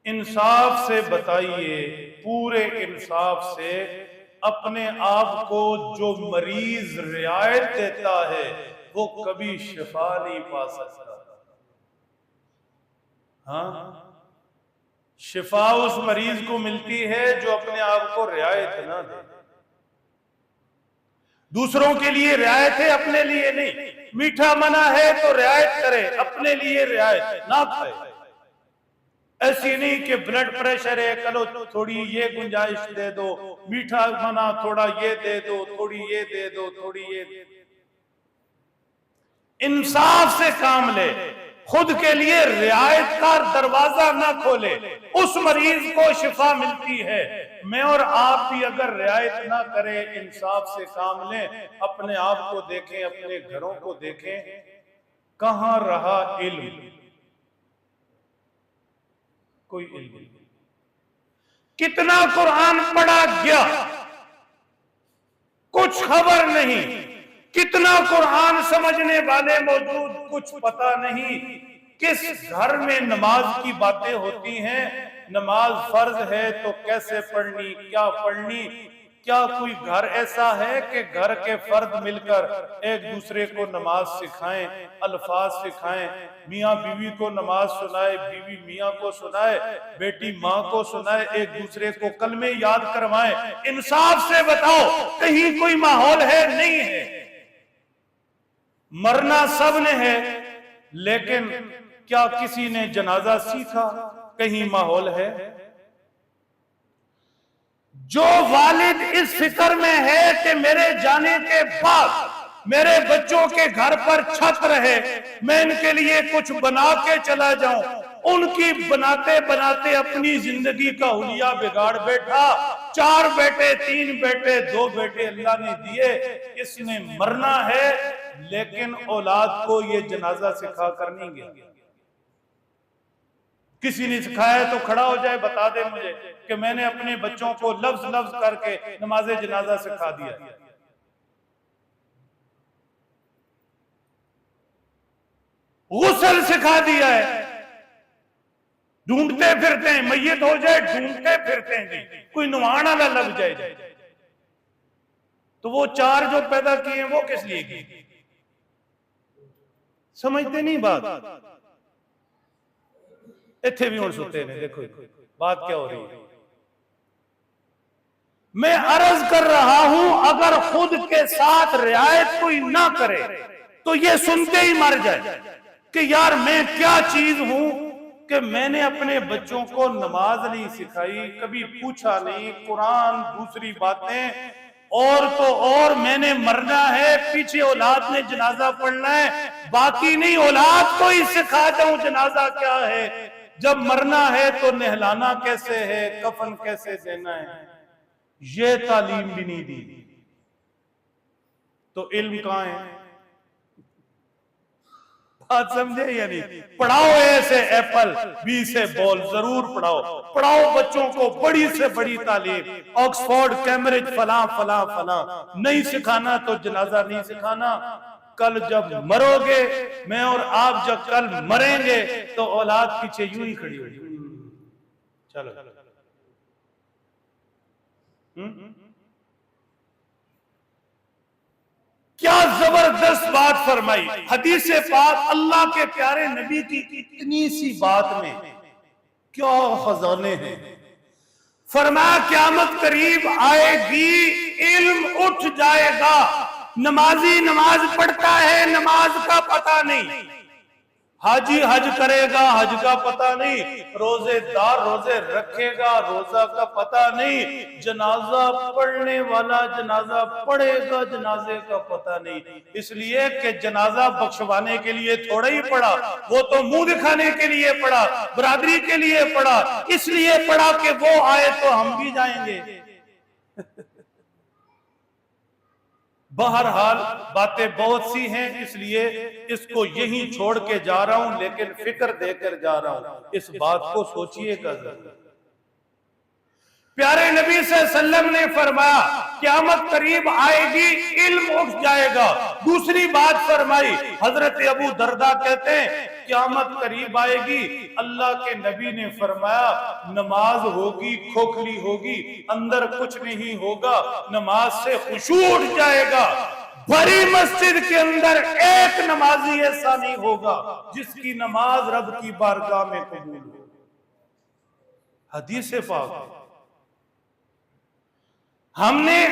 انصاف سے بتائیے، پورے انصاف سے، اپنے آپ کو جو مریض رعایت دیتا ہے وہ کبھی شفا نہیں پا سکتا۔ ہاں، شفا اس مریض کو ملتی ہے جو اپنے آپ کو رعایت نہ دے۔ دوسروں کے لیے رعایت ہے، اپنے لیے نہیں۔ میٹھا منع ہے تو رعایت کرے، اپنے لیے رعایت نہ کھائے۔ ایسی نہیں کہ بلڈ پریشر ہے چلو تھوڑی یہ گنجائش دے دو، میٹھا منع تھوڑا یہ دے دو، تھوڑی یہ دے دو، تھوڑی یہ دے دو۔ انصاف سے کام لے، خود کے لیے رعایت کا دروازہ نہ کھولے، اس مریض کو شفا ملتی ہے۔ میں اور آپ بھی اگر رعایت نہ کریں، انصاف سے کام لیں، اپنے آپ کو دیکھیں، اپنے گھروں کو دیکھیں، کہاں رہا علم؟ کوئی علم نہیں۔ کتنا قرآن پڑھا گیا کچھ خبر نہیں، کتنا قرآن سمجھنے والے موجود کچھ پتہ نہیں، کس گھر میں نماز کی باتیں ہوتی ہیں، نماز فرض ہے تو کیسے پڑھنی، کیا پڑھنی، کیا کوئی گھر ایسا ہے کہ گھر کے فرد مل کر ایک دوسرے کو نماز سکھائیں، الفاظ سکھائیں، میاں بیوی کو نماز سنائے، بیوی میاں کو سنائے، بیٹی ماں کو سنائے، ایک دوسرے کو کلمے یاد کروائیں؟ انصاف سے بتاؤ کہیں کوئی ماحول ہے؟ نہیں ہے۔ مرنا سب نے ہے، لیکن کیا کسی نے جنازہ سیکھا؟ کہیں ماحول ہے؟ جو والد اس فکر میں ہے کہ میرے جانے کے بعد میرے بچوں کے گھر پر چھت رہے، میں ان کے لیے کچھ بنا کے چلا جاؤں، ان کی بناتے بناتے اپنی زندگی کا حلیہ بگاڑ بیٹھا، 4 بیٹے 3 بیٹے 2 بیٹے اللہ نے دیے، اس نے مرنا ہے، لیکن اولاد کو یہ جنازہ سکھا کر نہیں گیا۔ کسی نے سکھایا تو کھڑا ہو جائے، بتا دے مجھے کہ میں نے اپنے بچوں کو لفظ لفظ کر کے نماز جنازہ سکھا دیا۔ غسل سکھا دیا ہے، ڈھونڈتے پھرتے ہیں، میت ہو جائے ڈھونڈتے پھرتے ہیں جی، کوئی نوانا نہ لگ جائے۔ تو وہ 4 جو پیدا کیے ہیں وہ کس لیے کی؟ سمجھتے نہیں بات؟ اتھے بھی ہون سوتے ہیں، دیکھو بات کیا ہو رہی ہے۔ میں عرض کر رہا ہوں اگر خود کے ساتھ رعایت کوئی نہ کرے تو یہ سنتے ہی مر جائے کہ یار میں کیا چیز ہوں کہ میں نے اپنے بچوں کو نماز نہیں سکھائی، کبھی پوچھا نہیں، قرآن دوسری باتیں اور تو اور میں نے مرنا ہے، پیچھے اولاد نے جنازہ پڑھنا ہے، باقی نہیں اولاد کو ہی سکھا دوں جنازہ کیا ہے، جب مرنا ہے تو نہلانا کیسے ہے، کفن کیسے دینا ہے، یہ تعلیم بھی نہیں دی، تو علم کہاں ہے؟ بات سمجھے یا نہیں؟ پڑھاؤ ایسے ایپل بی سے بول، ضرور پڑھاؤ بچوں کو بڑی سے بڑی تعلیم، آکسفورڈ کیمبرج فلاں فلاں فلاں، نہیں سکھانا تو جنازہ نہیں سکھانا۔ کل جب مرو گے، میں اور آپ جب کل مریں گے تو اولاد پیچھے یوں ہی کھڑی ہوگی، چلو کیا زبردست بات فرمائی حدیث پاک، اللہ کے پیارے نبی کی اتنی سی بات میں کیا خزانے ہیں۔ فرمایا قیامت قریب آئے گی، علم اٹھ جائے گا، نمازی نماز پڑھتا ہے، نماز کا پتہ نہیں، حاجی حج کرے گا، حج کا پتہ نہیں، روزے دار روزے رکھے گا، روزہ کا پتہ نہیں، جنازہ پڑھنے والا جنازہ پڑھے گا، جنازے کا پتہ نہیں، اس لیے کہ جنازہ بخشوانے کے لیے تھوڑا ہی پڑھا، وہ تو منہ دکھانے کے لیے پڑھا، برادری کے لیے پڑھا، اس لیے پڑھا کہ وہ آئے تو ہم بھی جائیں گے۔ بہرحال باتیں بہت سی ہیں، اس لیے اس کو یہیں چھوڑ کے جا رہا ہوں، لیکن فکر دے کر جا رہا ہوں، اس بات کو سوچئے گا ضرور۔ پیارے نبی صلی اللہ علیہ وسلم نے فرمایا قیامت قریب آئے گی، علم اٹھ جائے گا۔ دوسری بات فرمائی، حضرت ابو درداء کہتے ہیں قیامت قریب آئے گی، اللہ کے نبی نے فرمایا نماز ہوگی کھوکھلی ہوگی، اندر کچھ نہیں ہوگا، نماز سے خشوع اٹھ جائے گا، بھری مسجد کے اندر ایک نمازی ایسا نہیں ہوگا جس کی نماز رب کی بارگاہ میں قبول ہو۔ حدیث پاک ہم نے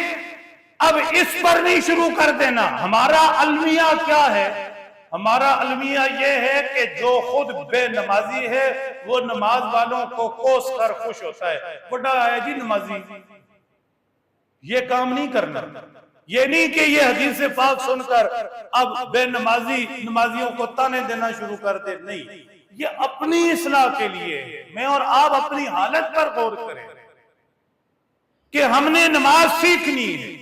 اب اس پر نہیں شروع کر دینا۔ ہمارا المیہ کیا ہے؟ ہمارا المیہ یہ ہے کہ جو خود بے نمازی ہے وہ نماز والوں کو کوس کر خوش ہوتا ہے، بڑا ہے جی نمازی، یہ کام نہیں کرنا۔ یہ نہیں کہ یہ حدیث پاک سن کر اب بے نمازیوں کو تانے دینا شروع کر دے، نہیں، یہ اپنی اصلاح کے لیے ہے۔ میں اور آپ اپنی حالت پر غور کریں کہ ہم نے نماز سیکھنی ہے،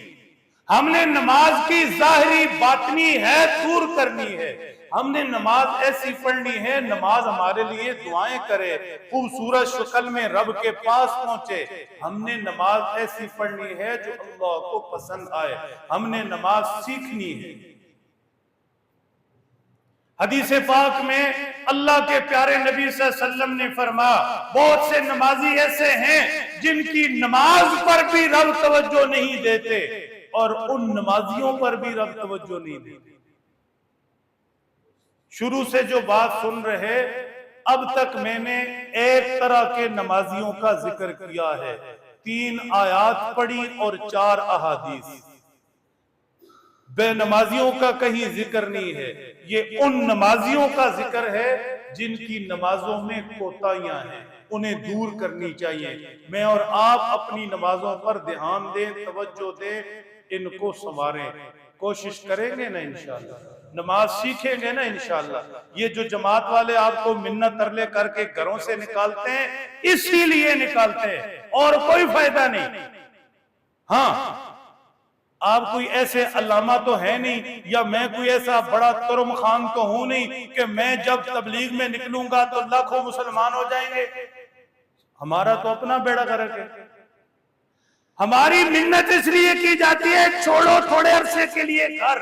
ہم نے نماز کی ظاہری باطنی ہے دور کرنی ہے، ہم نے نماز ایسی پڑھنی ہے نماز ہمارے لیے دعائیں کرے، خوبصورت شکل میں رب کے پاس پہنچے، ہم نے نماز ایسی پڑھنی ہے جو اللہ کو پسند آئے، ہم نے نماز سیکھنی ہے۔ حدیث پاک میں اللہ کے پیارے نبی صلی اللہ علیہ وسلم نے فرمایا بہت سے نمازی ایسے ہیں جن کی نماز پر بھی رب توجہ نہیں دیتے، اور ان نمازیوں پر بھی رب توجہ نہیں دیتے۔ شروع سے جو بات سن رہے اب تک میں نے ایک طرح کے نمازیوں کا ذکر کیا ہے، 3 آیات پڑھی اور 4 احادیث۔ بے نمازیوں کا کہیں ذکر نہیں ہے، یہ ان نمازیوں کا ذکر ہے جن کی نمازوں میں کوتاہیاں ہیں، انہیں دور کرنی چاہیے۔ میں اور آپ اپنی نمازوں پر دھیان دیں، توجہ دیں، ان کو سنواریں، کوشش کریں گے نا انشاءاللہ، نماز سیکھیں گے نا انشاءاللہ۔ یہ جو جماعت والے آپ کو منت ترلے کر کے گھروں سے نکالتے ہیں اسی لیے نکالتے ہیں، اور کوئی فائدہ نہیں۔ ہاں آپ کوئی ایسے علامہ تو ہے نہیں، یا میں کوئی ایسا بڑا ترم خان تو ہوں نہیں کہ میں جب تبلیغ میں نکلوں گا تو لاکھوں مسلمان ہو جائیں گے۔ ہمارا تو اپنا بیڑا غرق ہے۔ ہماری منت اس لیے کی جاتی ہے چھوڑو تھوڑے عرصے کے لیے گھر،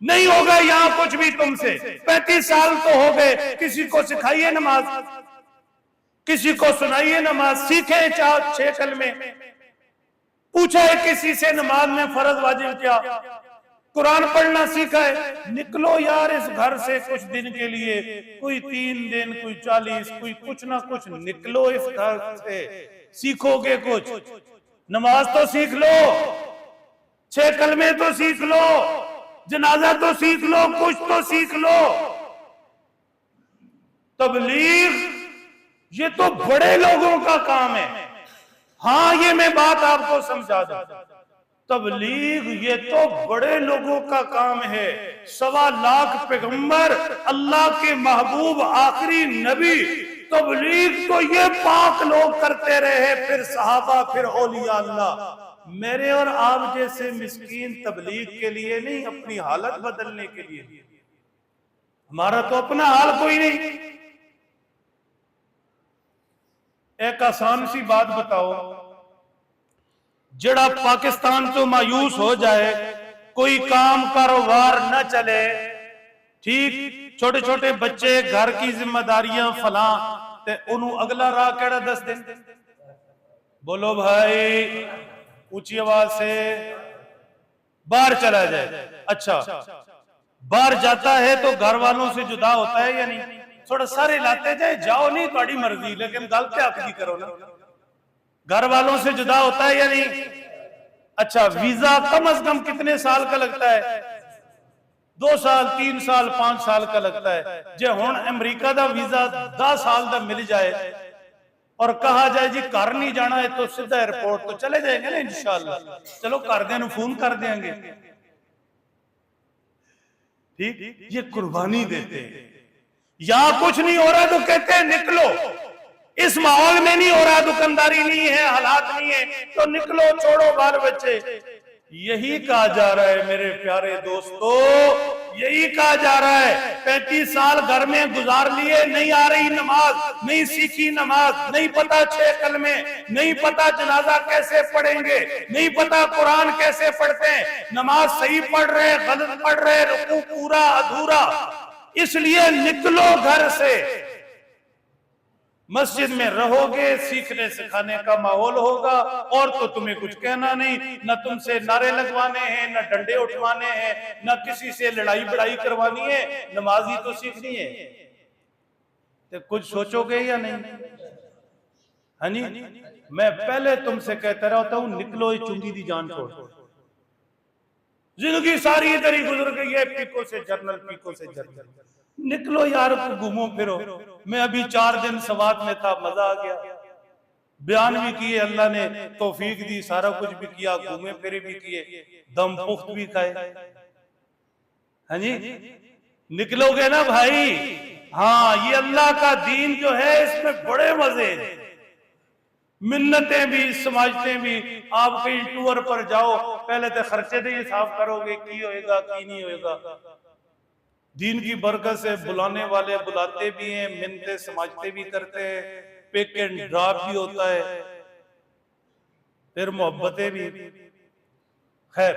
نہیں ہوگا یہاں کچھ بھی تم سے، 35 سال تو ہو گئے، کسی کو سکھائیے نماز، کسی کو سنائیے نماز، سیکھیں 6 کلمے، پوچھا ہے کسی سے نماز میں فرض واجب کیا، قرآن پڑھنا سیکھا ہے، نکلو یار اس گھر سے کچھ دن کے لیے، کوئی 3 دن، کوئی 40، کوئی کچھ نہ کچھ، نکلو اس گھر سے، سیکھو گے کچھ، نماز تو سیکھ لو، 6 کلمے تو سیکھ لو، جنازہ تو سیکھ لو، کچھ تو سیکھ لو۔ تبلیغ یہ تو بڑے لوگوں کا کام ہے۔ ہاں یہ میں بات آپ کو سمجھا دوں، تبلیغ یہ تو بڑے لوگوں کا کام ہے، 1.25 پیغمبر، اللہ کے محبوب آخری نبی، تبلیغ تو یہ پاک لوگ کرتے رہے، پھر صحابہ، پھر اولیاء اللہ۔ میرے اور آپ جیسے مسکین تبلیغ کے لیے نہیں، اپنی حالت بدلنے کے لیے۔ ہمارا تو اپنا حال کوئی نہیں۔ ایک آسان سی بات بتاؤ، جڑا پاکستان تو مایوس ہو جائے، کوئی کام کاروبار نہ چلے، ٹھیک، چھوٹے چھوٹے بچے، گھر کی ذمہ داریاں فلاں، تے انہوں اگلا راہ کیڑا دس دیں؟ بولو بھائی اونچی آواز سے، باہر چلا جائے۔ اچھا، باہر جاتا ہے تو گھر والوں سے جدا ہوتا ہے یا نہیں؟ تھوڑا سارے لاتے جائے، جاؤ نہیں تھوڑی مرضی، لیکن گل تے آپ کی کرو نا، گھر والوں سے جدا ہوتا ہے یا نہیں؟ اچھا، ویزا کم از کم کتنے سال کا لگتا ہے؟ 2 سال، 3 سال، 5 سال کا لگتا ہے۔ جے ہون امریکہ دا ویزا 10 سال دا مل جائے اور کہا جائے جی گھر نہیں جانا ہے تو سیدھا ایئرپورٹ تو چلے جائیں گے نا انشاءاللہ، چلو کر دیں، فون کر دیں گے، ٹھیک، یہ قربانی دیتے ہیں۔ یہاں کچھ نہیں ہو رہا تو کہتے ہیں نکلو، اس ماحول میں نہیں ہو رہا، دکانداری نہیں ہے، حالات نہیں ہے، تو نکلو، چھوڑو بال بچے۔ یہی کہا جا رہا ہے میرے پیارے دوستو، یہی کہا جا رہا ہے۔ 35 سال گھر میں گزار لیے، نہیں آ رہی نماز، نہیں سیکھی نماز، نہیں پتا 6 کلمے، نہیں پتا جنازہ کیسے پڑھیں گے، نہیں پتا قرآن کیسے پڑھتے ہیں، نماز صحیح پڑھ رہے، غلط پڑھ رہے، رکوع پورا ادھورا، اس لیے نکلو گھر سے۔ مسجد میں رہو گے، سیکھنے سکھانے کا ماحول ہوگا، اور تو تمہیں کچھ کہنا نہیں، نہ تم سے نعرے لگوانے ہیں، نہ ڈنڈے اٹھوانے ہیں، نہ کسی سے لڑائی بڑائی کروانی ہے، نماز ہی تو سیکھنی ہے۔ تو کچھ سوچو گے یا نہیں؟ ہاں جی، میں پہلے تم سے کہتا رہتا ہوں، نکلو یہ چنگی دی جان چھوڑ، زندگی ساری ادھر ہی گزر گئی ہے، پیکو سے جرنل، پیکو سے جرنل، نکلو یار، گھومو پھرو۔ میں ابھی 4 دن سوات میں تھا، مزہ آ گیا، بیان بھی کیے، اللہ نے توفیق دی، سارا کچھ بھی کیا، گھومے پھرے بھی کیے، دم پخت بھی کھائے۔ ہاں جی، نکلو گے نا بھائی؟ ہاں، یہ اللہ کا دین جو ہے اس میں بڑے مزے ہیں، منتیں بھی، سماجتیں بھی۔ آپ کہیں ٹور پر جاؤ، پہلے تو خرچے دے حساب کرو گے، کی ہوئے گا کی نہیں ہوئے گا۔ دین کی برکت سے بلانے والے بلاتے بھی ہیں، منتیں سماجتے بھی کرتے ہیں، پک اینڈ ڈراپ بھی ہوتا ہے، پھر محبتیں بھی۔ خیر،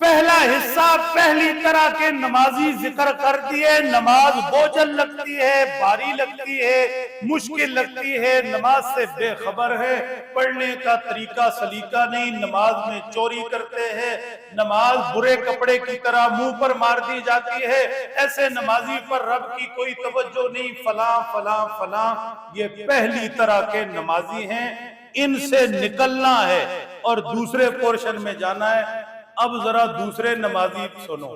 پہلا حصہ پہلی طرح کے نمازی ذکر کر دیے۔ نماز بوجھل لگتی ہے، بھاری لگتی ہے، مشکل لگتی ہے، نماز سے بے خبر ہے، پڑھنے کا طریقہ سلیقہ نہیں، نماز میں چوری کرتے ہیں، نماز برے کپڑے کی طرح منہ پر مار دی جاتی ہے، ایسے نمازی پر رب کی کوئی توجہ نہیں، فلاں فلاں فلاں۔ یہ پہلی طرح کے نمازی ہیں، ان سے نکلنا ہے اور دوسرے پورشن میں جانا ہے۔ اب ذرا دوسرے نمازی سنو،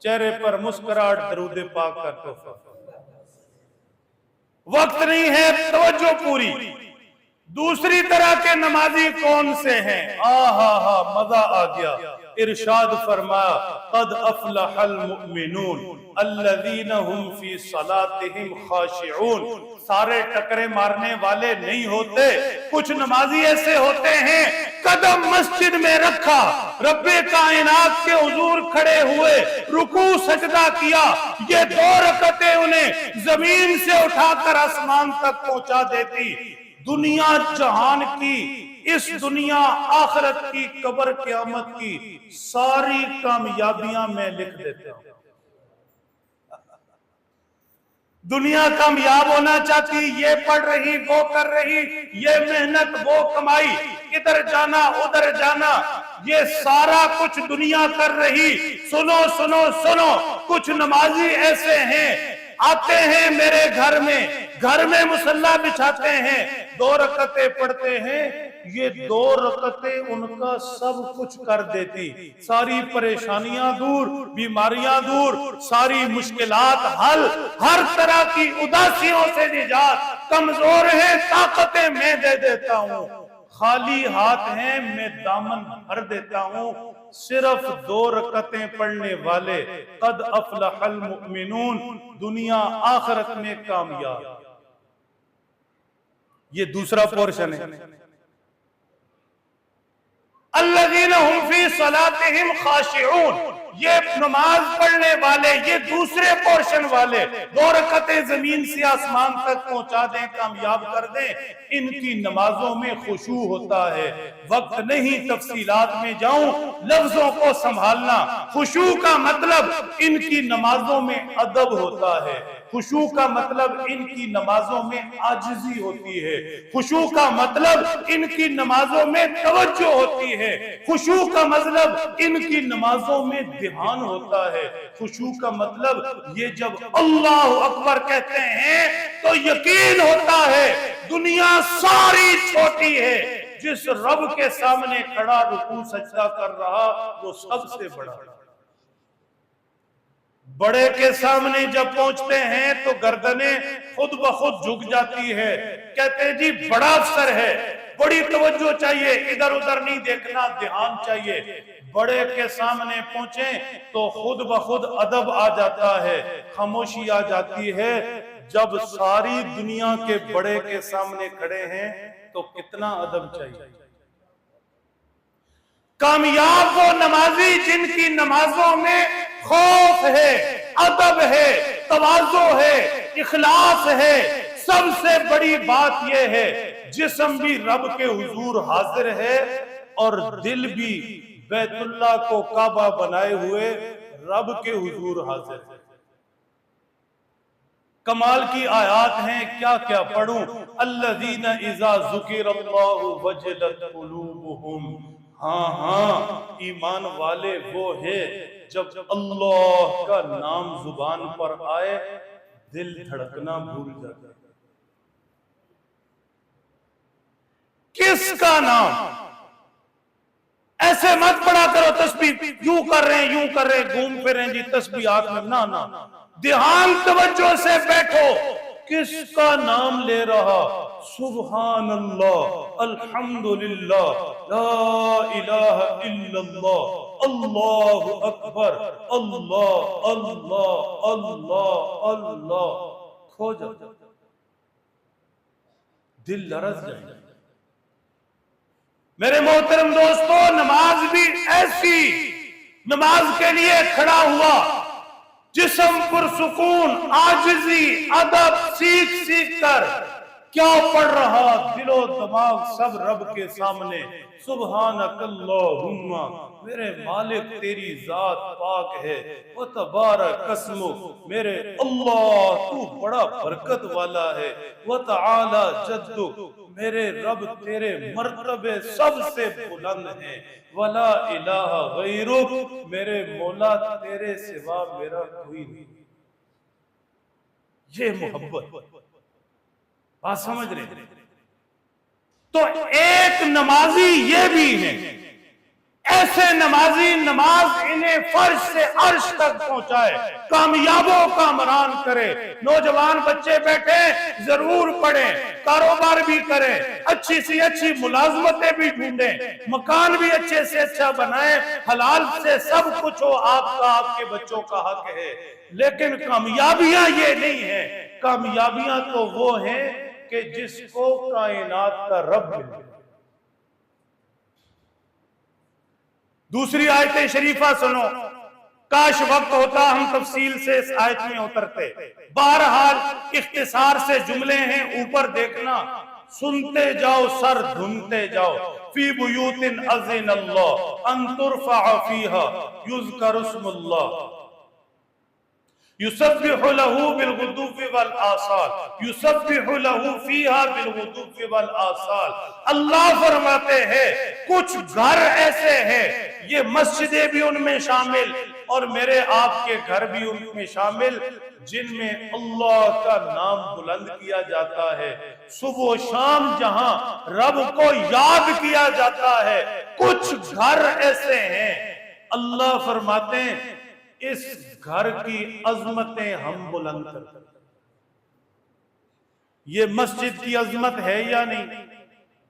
چہرے پر مسکراہٹ، درود پاک کا تحفہ۔ وقت نہیں ہے، توجہ پوری۔ دوسری طرح کے نمازی کون سے ہیں؟ آہا مزہ آ گیا۔ ارشاد فرمایا، قد افلح المؤمنون الذین هم فی صلاتهم خاشعون۔ سارے ٹکرے مارنے والے نہیں ہوتے، کچھ نمازی ایسے ہوتے ہیں، قدم مسجد میں رکھا، رب کائنات کے حضور کھڑے ہوئے، رکوع سجدہ کیا، یہ 2 رکعتیں انہیں زمین سے اٹھا کر آسمان تک پہنچا دیتی۔ دنیا جہان کی، اس دنیا آخرت کی، قبر قیامت کی ساری کامیابیاں میں لکھ دیتا ہوں۔ دنیا کامیاب ہونا چاہتی، یہ پڑھ رہی، وہ کر رہی، یہ محنت، وہ کمائی، ادھر جانا ادھر جانا، یہ سارا کچھ دنیا کر رہی۔ سنو سنو سنو، کچھ نمازی ایسے ہیں، آتے ہیں میرے گھر میں مصلی بچھاتے ہیں، 2 رکعتیں پڑھتے ہیں، یہ 2 رکعتیں ان کا سب کچھ کر دیتی، ساری پریشانیاں دور، بیماریاں دور، ساری مشکلات حل، ہر طرح کی اداسیوں سے نجات۔ کمزور ہیں، طاقتیں میں دے دیتا ہوں، خالی ہاتھ ہیں میں دامن بھر دیتا ہوں، صرف 2 رکعتیں پڑھنے والے قد افلح المؤمنون دنیا آخرت میں کامیاب۔ یہ دوسرا پورشن ہے۔ الذین هم فی صلاتہم خاشعون، یہ نماز پڑھنے والے، یہ دوسرے پورشن والے 2 رکعتیں زمین سے آسمان تک پہنچا دیں، کامیاب کر دیں، ان کی نمازوں میں خشوع ہوتا ہے۔ وقت نہیں تفصیلات میں جاؤں، لفظوں کو سنبھالنا۔ خشوع کا مطلب ان کی نمازوں میں ادب ہوتا ہے، خشوع کا مطلب ان کی نمازوں میں عاجزی ہوتی ہے، خشوع کا مطلب ان کی نمازوں میں توجہ ہوتی ہے، خشوع کا مطلب ان کی نمازوں میں دھیان ہوتا ہے، خشوع کا مطلب یہ جب اللہ اکبر کہتے ہیں تو یقین ہوتا ہے دنیا ساری چھوٹی ہے، جس رب کے سامنے کھڑا رکوع سجدہ کر رہا وہ سب سے بڑا ہے۔ بڑے کے سامنے جب پہنچتے ہیں تو گردنیں خود بخود جھک جاتی ہے، کہتے ہیں جی بڑا افسر ہے، بڑی توجہ چاہیے، ادھر ادھر نہیں دیکھنا، دھیان چاہیے۔ بڑے کے سامنے پہنچیں تو خود بخود ادب آ جاتا ہے، خاموشی آ جاتی ہے۔ جب ساری دنیا کے بڑے کے سامنے کھڑے ہیں تو کتنا ادب چاہیے۔ کامیاب وہ نمازی جن کی نمازوں میں خوف ہے، ادب ہے، تواضع ہے، اخلاص ہے۔ سب سے بڑی بات یہ ہے جسم بھی رب کے حضور حاضر ہے اور دل بھی بیت اللہ کو کعبہ بنائے ہوئے رب کے حضور حاضر ہے۔ کمال کی آیات ہیں، کیا کیا پڑھوں۔ الذین اذا ذکر اللہ وجلت قلوبہم، ہاں ایمان والے وہ ہے جب اللہ کا نام زبان پر آئے دل دھڑکنا بھول جاتا ہے۔ کس کا نام؟ ایسے مت پڑھا کرو تسبیح، یوں کر رہے ہیں یوں کر رہے ہیں، گھوم پھر رہے ہیں جی تسبیح ہاتھ میں، نہ دھیان توجہ سے بیٹھو۔ کس کا نام لے رہا؟ سبحان اللہ، الحمدللہ، لا الہ الا اللہ، اللہ اکبر، اللہ اللہ اللہ اللہ، کھو جاتا، دل لرز جائے۔ میرے محترم دوستو، نماز بھی ایسی، نماز کے لیے کھڑا ہوا جسم پرسکون، عاجزی، ادب سیکھ سیکھ کر کیا پڑھ رہا، دل و دماغ سب رب کے سامنے۔ سبحانک اللہم، میرے مالک تیری ذات پاک ہے، وتبارک اسمک، میرے اللہ تو بڑا برکت والا ہے، وتعالی جدک، میرے رب تیرے مرتبے سب سے بلند ہیں، ولا الہ غیرک، میرے مولا تیرے سوا میرا کوئی نہیں۔ یہ محبت، بات سمجھ رہے ہیں؟ تو ایک نمازی یہ بھی ہے، ایسے نمازی نماز انہیں فرش سے عرش تک پہنچائے، کامیابوں کا مران کرے۔ نوجوان بچے بیٹھے ضرور پڑھیں، کاروبار بھی کریں، اچھی سی اچھی ملازمتیں بھی ڈھونڈیں، مکان بھی اچھے سے اچھا بنائیں، حلال سے سب کچھ ہو، آپ کا آپ کے بچوں کا حق ہے۔ لیکن کامیابیاں یہ نہیں ہیں، کامیابیاں تو وہ ہیں کہ جس کو کائنات کا رب ملے۔ دوسری آیت شریفہ سنو، کاش وقت ہوتا ہم تفصیل سے اس آیت میں اترتے، بہرحال اختصار سے جملے ہیں، اوپر دیکھنا، سنتے جاؤ سر دھنتے جاؤ۔ فی بیوت اذن اللہ ان ترفع فیہا یذکر اسم اللہ یسبح له بالغدو والآصال، یسبح له فیہا بالغدو والآصال۔ اللہ فرماتے ہیں کچھ گھر ایسے ہیں، یہ مسجدیں بھی ان میں شامل اور میرے آپ کے گھر بھی ان میں شامل، جن میں اللہ کا نام بلند کیا جاتا ہے، صبح و شام جہاں رب کو یاد کیا جاتا ہے۔ کچھ گھر ایسے ہیں، اللہ فرماتے ہیں اس گھر کی عظمتیں ہم بلند کرتے ہیں۔ یہ مسجد کی عظمت ہے یا نہیں؟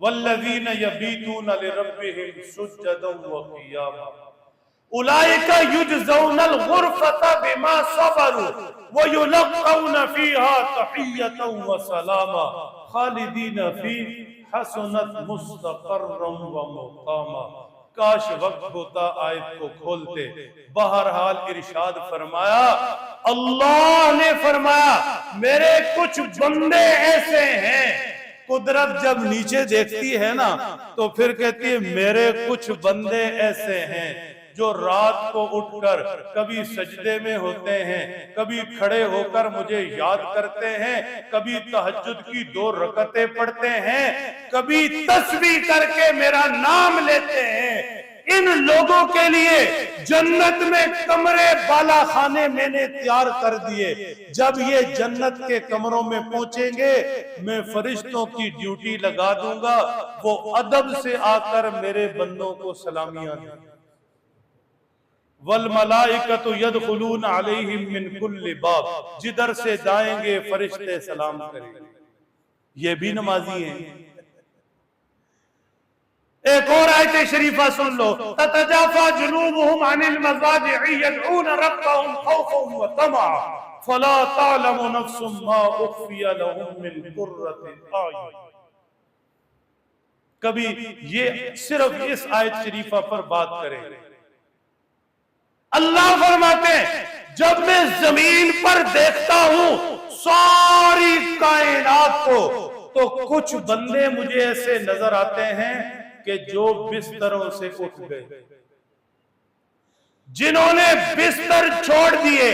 والذین یبیتون لربہم سجدا وقیاما اولئک یجزون الغرفۃ بما صبروا ویلقون فیہا تحیۃ وسلاما خالدین فیہا حسنت مستقرا ومقاما۔ کاش وقت ہوتا آیت کو کھولتے۔ بہرحال ارشاد فرمایا، اللہ نے فرمایا میرے کچھ بندے ایسے ہیں۔ قدرت جب نیچے دیکھتی ہے نا تو پھر کہتی ہے میرے کچھ بندے ایسے ہیں جو رات کو اٹھ کر کبھی سجدے میں ہوتے ہیں، کبھی کھڑے ہو کر مجھے یاد کرتے ہیں، کبھی تہجد کی 2 رکعتیں پڑھتے ہیں، کبھی تسبیح کر کے میرا نام لیتے ہیں۔ ان لوگوں کے لیے جنت میں کمرے بالا خانے میں نے تیار کر دیے۔ جب یہ جنت کے کمروں میں پہنچیں گے میں فرشتوں کی ڈیوٹی لگا دوں گا، وہ ادب سے آ کر میرے بندوں کو سلامیاں دیں۔ والملائکۃ یدخلون علیہم من کل باب، جدھر سے جائیں گے فرشتے سلام کریں گے۔ یہ بھی نمازی ہیں۔ ایک اور آیت شریفہ سن لو، تتجافى جنوبهم عن المضاجع يدعون ربهم خوفا وطمعا فلا تعلم نفس ما اخفي لهم من قرة اعين۔ کبھی یہ صرف اس آیت شریفہ پر بات کریں۔ اللہ فرماتے ہیں جب میں زمین پر دیکھتا ہوں ساری کائنات کو تو کچھ بندے مجھے ایسے نظر آتے ہیں کہ جو بستروں سے اٹھ گئے، جنہوں نے بستر چھوڑ دیے،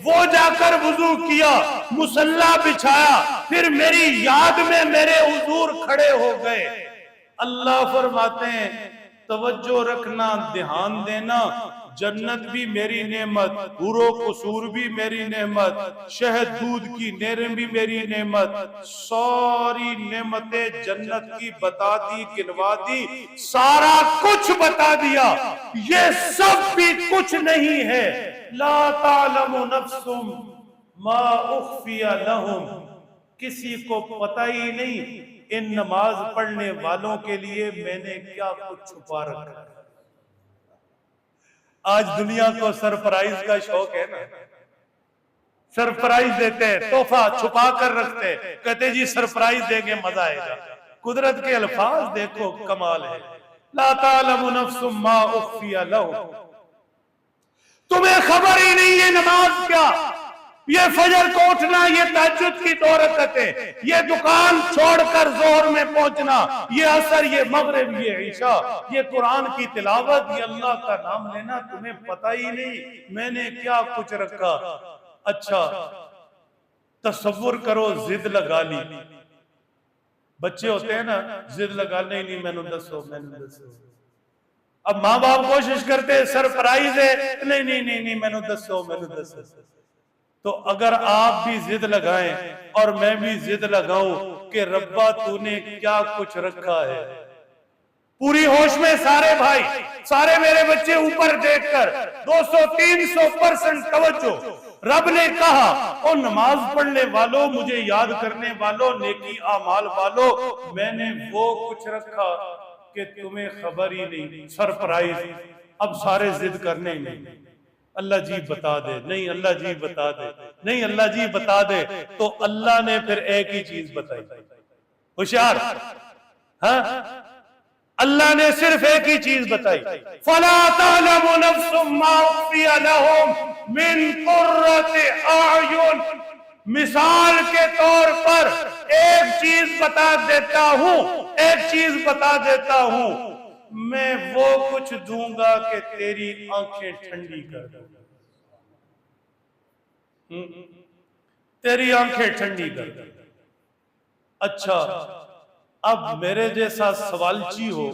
وہ جا کر وضو کیا، مصلی بچھایا، پھر میری یاد میں میرے حضور کھڑے ہو گئے۔ اللہ فرماتے ہیں توجہ رکھنا، دھیان دینا، جنت بھی میری نعمت، حور و قصور بھی میری نعمت، شہد دودھ کی نہریں بھی میری نعمت، ساری نعمتیں جنت کی بتا دی، گنوا دی، سارا کچھ بتا دیا۔ یہ سب بھی کچھ نہیں ہے۔ لا تعلم نفس ما اخفی لہم، کسی کو پتہ ہی نہیں ان نماز پڑھنے والوں کے لیے میں نے کیا کچھ چھپا رکھا ہے۔ آج دنیا کو سرپرائز کا شوق ہے نا، سرپرائز دیتے ہیں، تحفہ چھپا کر رکھتے ہیں، کہتے جی سرپرائز دیں گے مزہ آئے گا۔ قدرت کے الفاظ دیکھو کمال ہے۔ لا تعلم نفس ما اخفی لہم، تمہیں خبر ہی نہیں ہے نماز کیا، یہ فجر کو اٹھنا، یہ تہجد کی 2 رکعتیں، یہ دکان چھوڑ کر ظہر میں پہنچنا، یہ عصر، یہ مغرب، یہ عشاء، یہ قرآن کی تلاوت، یہ اللہ کا نام لینا، تمہیں پتہ ہی نہیں میں نے کیا کچھ رکھا۔ اچھا تصور کرو ضد لگا لی، بچے ہوتے ہیں نا ضد لگا لی، نہیں میں نے دسو، میں نے دسو۔ اب ماں باپ کوشش کرتے سرپرائز ہے، نہیں نہیں نہیں نہیں میں نے دسو، میں نے دسو۔ تو اگر آپ بھی ضد لگائیں اور میں بھی ضد لگاؤں کہ ربا تو نے کیا کچھ رکھا ہے، پوری ہوش میں سارے بھائی، سارے میرے بچے اوپر دیکھ کر 200-300% توجہ، رب نے کہا او نماز پڑھنے والوں، مجھے یاد کرنے والوں، نیکی اعمال والوں، میں نے وہ کچھ رکھا کہ تمہیں خبر ہی نہیں، سرپرائز۔ اب سارے ضد کرنے نہیں، اللہ جی بتا دے، نہیں اللہ جی بتا دے، نہیں اللہ جی بتا دے، تو اللہ نے پھر ایک ہی چیز بتائی۔ ہوشیار، ہاں اللہ نے صرف ایک ہی چیز بتائی، فَلَا تَعْلَمُ نَفْسٌ مَّا أُخْفِيَ لَهُم مِّن قُرَّةِ أَعْيُنٍ۔ مثال کے طور پر ایک چیز بتا دیتا ہوں، ایک چیز بتا دیتا ہوں، میں وہ کچھ دوں گا کہ تیری آنکھیں ٹھنڈی کر دوں، تیری آنکھیں ٹھنڈی کر دوں۔ اچھا اب میرے جیسا سوالچی ہو،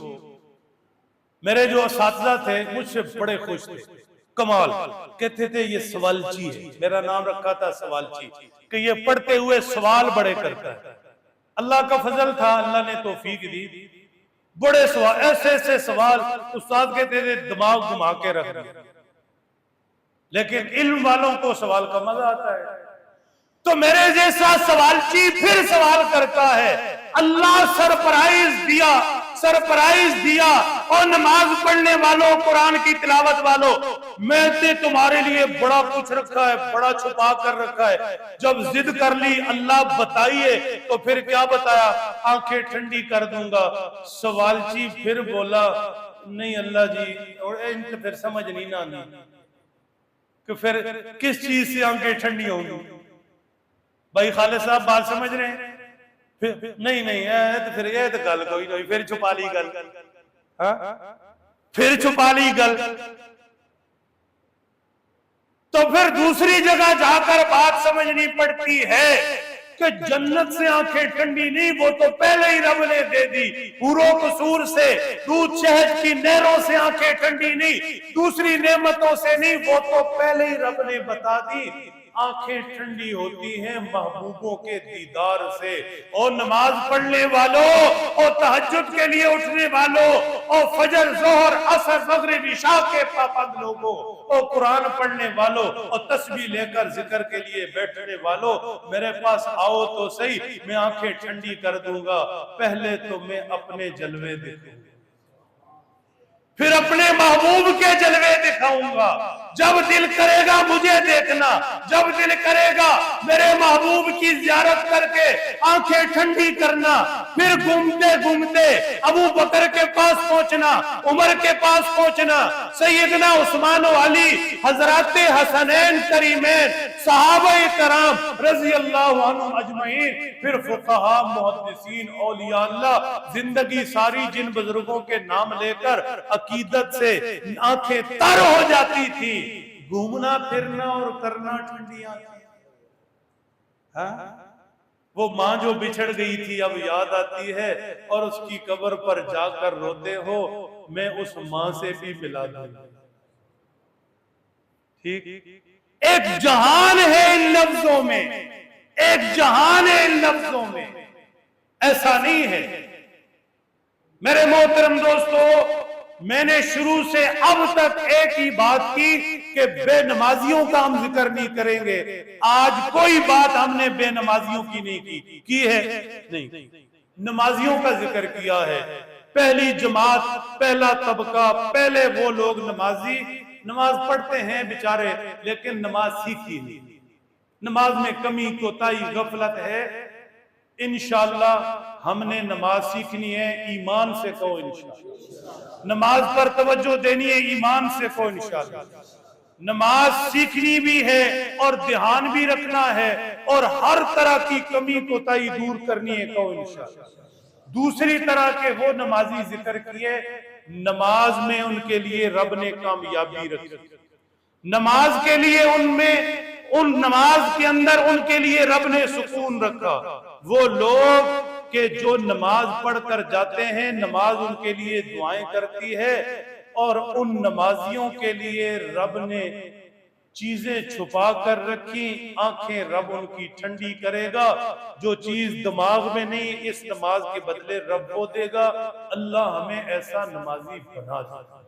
میرے جو اساتذہ تھے مجھ سے بڑے خوش تھے، کمال، کہتے تھے یہ سوالچی ہے، میرا نام رکھا تھا سوالچی، کہ یہ پڑھتے ہوئے سوال بڑے کرتا ہے۔ اللہ کا فضل تھا، اللہ نے توفیق دی، بڑے سوال، ایسے ایسے سوال استاد کہتے تھے دماغ گھما کے رکھ دیا۔ لیکن علم والوں کو سوال کا مزہ آتا ہے۔ تو میرے جیسا سوالچی پھر سوال کرتا ہے اللہ سرپرائز دیا اور نماز پڑھنے والوں، قرآن کی تلاوت والوں، میں نے تمہارے لیے بڑا کچھ رکھا ہے، بڑا چھپا کر رکھا ہے۔ جب ضد کر لی اللہ بتائیے تو پھر کیا بتایا؟ آنکھیں ٹھنڈی کر دوں گا۔ سوالچی پھر بولا نہیں اللہ جی، اور ان کو پھر سمجھ نہیں نہ آنی کہ پھر کس چیز سے آنکھیں ٹھنڈی ہوں گی۔ بھائی خالد صاحب بات سمجھ رہے ہیں؟ نہیں تو پھر یہ تو گل کوئی نہیں، پھر چھپا لی گل، پھر چھپا لی گل۔ تو پھر دوسری جگہ جا کر بات سمجھنی پڑتی ہے کہ جنت سے آنکھیں ٹھنڈی نہیں، وہ تو پہلے ہی رب نے دے دی۔ حوروں قصور سے، دودھ شہد کی نہروں سے آنکھیں ٹھنڈی نہیں، دوسری نعمتوں سے نہیں، وہ تو پہلے ہی رب نے بتا دی۔ آنکھیں ٹھنڈی ہوتی ہیں محبوبوں کے دیدار سے۔ اور نماز پڑھنے والوں، اور تہجد کے لیے اٹھنے والوں، اور فجر، ظہر، عصر، مغرب، عشاء کے پابند لوگوں، اور قرآن پڑھنے والوں، اور تسبیح لے کر ذکر کے لیے بیٹھنے والوں، میرے پاس آؤ تو صحیح، میں آنکھیں ٹھنڈی کر دوں گا۔ پہلے تو میں اپنے جلوے دکھاؤں گا، پھر اپنے محبوب کے جلوے دکھاؤں گا۔ جب دل کرے گا مجھے دیکھنا، جب دل کرے گا میرے محبوب کی زیارت کر کے آنکھیں ٹھنڈی کرنا، پھر گھومتے گھومتے ابو بکر کے پاس پہنچنا، عمر کے پاس پہنچنا، سیدنا عثمان و علی، حضرات حسنین کریمین، صحابہ کرام رضی اللہ عنہم اجمعین، پھر فقہاء، محدثین، اولیاء اللہ، زندگی ساری جن بزرگوں کے نام لے کر عقیدت سے آنکھیں تر ہو جاتی تھی۔ گھومنا پھرنا اور کرنا ٹھنڈی آنکھیں۔ وہ ماں جو بچھڑ گئی تھی اب یاد آتی ہے، اور اس کی قبر پر جا کر روتے ہو، میں اس ماں سے بھی ملا دوں۔ ٹھیک، ایک جہان ہے ان لفظوں میں، ایک جہان ہے ان لفظوں میں، ایسا نہیں ہے۔ میرے محترم دوستو، میں نے شروع سے اب تک ایک ہی بات کی کہ بے نمازیوں کا ہم ذکر نہیں کریں گے۔ آج کوئی بات ہم نے بے نمازیوں کی نہیں کی ہے، نہیں، نمازیوں کا ذکر کیا ہے۔ پہلی جماعت، پہلا طبقہ، پہلے وہ لوگ نمازی، نماز پڑھتے ہیں بیچارے لیکن نماز سیکھی نہیں، نماز میں کمی کوتاہی غفلت ہے۔ انشاءاللہ ہم نے نماز سیکھنی ہے، ایمان سے کہو انشاءاللہ، نماز پر توجہ دینی ہے، ایمان سے کہو انشاءاللہ، نماز سیکھنی بھی ہے اور دھیان بھی رکھنا ہے، اور ہر طرح کی کمی کوتاہی دور کرنی ہے، کہو انشاءاللہ۔ دوسری طرح کے وہ نمازی ذکر کیے، نماز میں ان کے لیے رب نے کامیابی رکھی، نماز کے لیے ان نماز کے اندر ان کے لیے رب نے سکون رکھا۔ وہ لوگ کہ جو نماز پڑھ کر جاتے ہیں، نماز ان کے لیے دعائیں کرتی ہے، اور ان نمازیوں کے لیے رب نے چیزیں چھپا کر رکھی، آنکھیں رب ان کی ٹھنڈی کرے گا۔ جو چیز دماغ میں نہیں، اس نماز کے بدلے رب کو دے گا۔ اللہ ہمیں ایسا نمازی بنا دے۔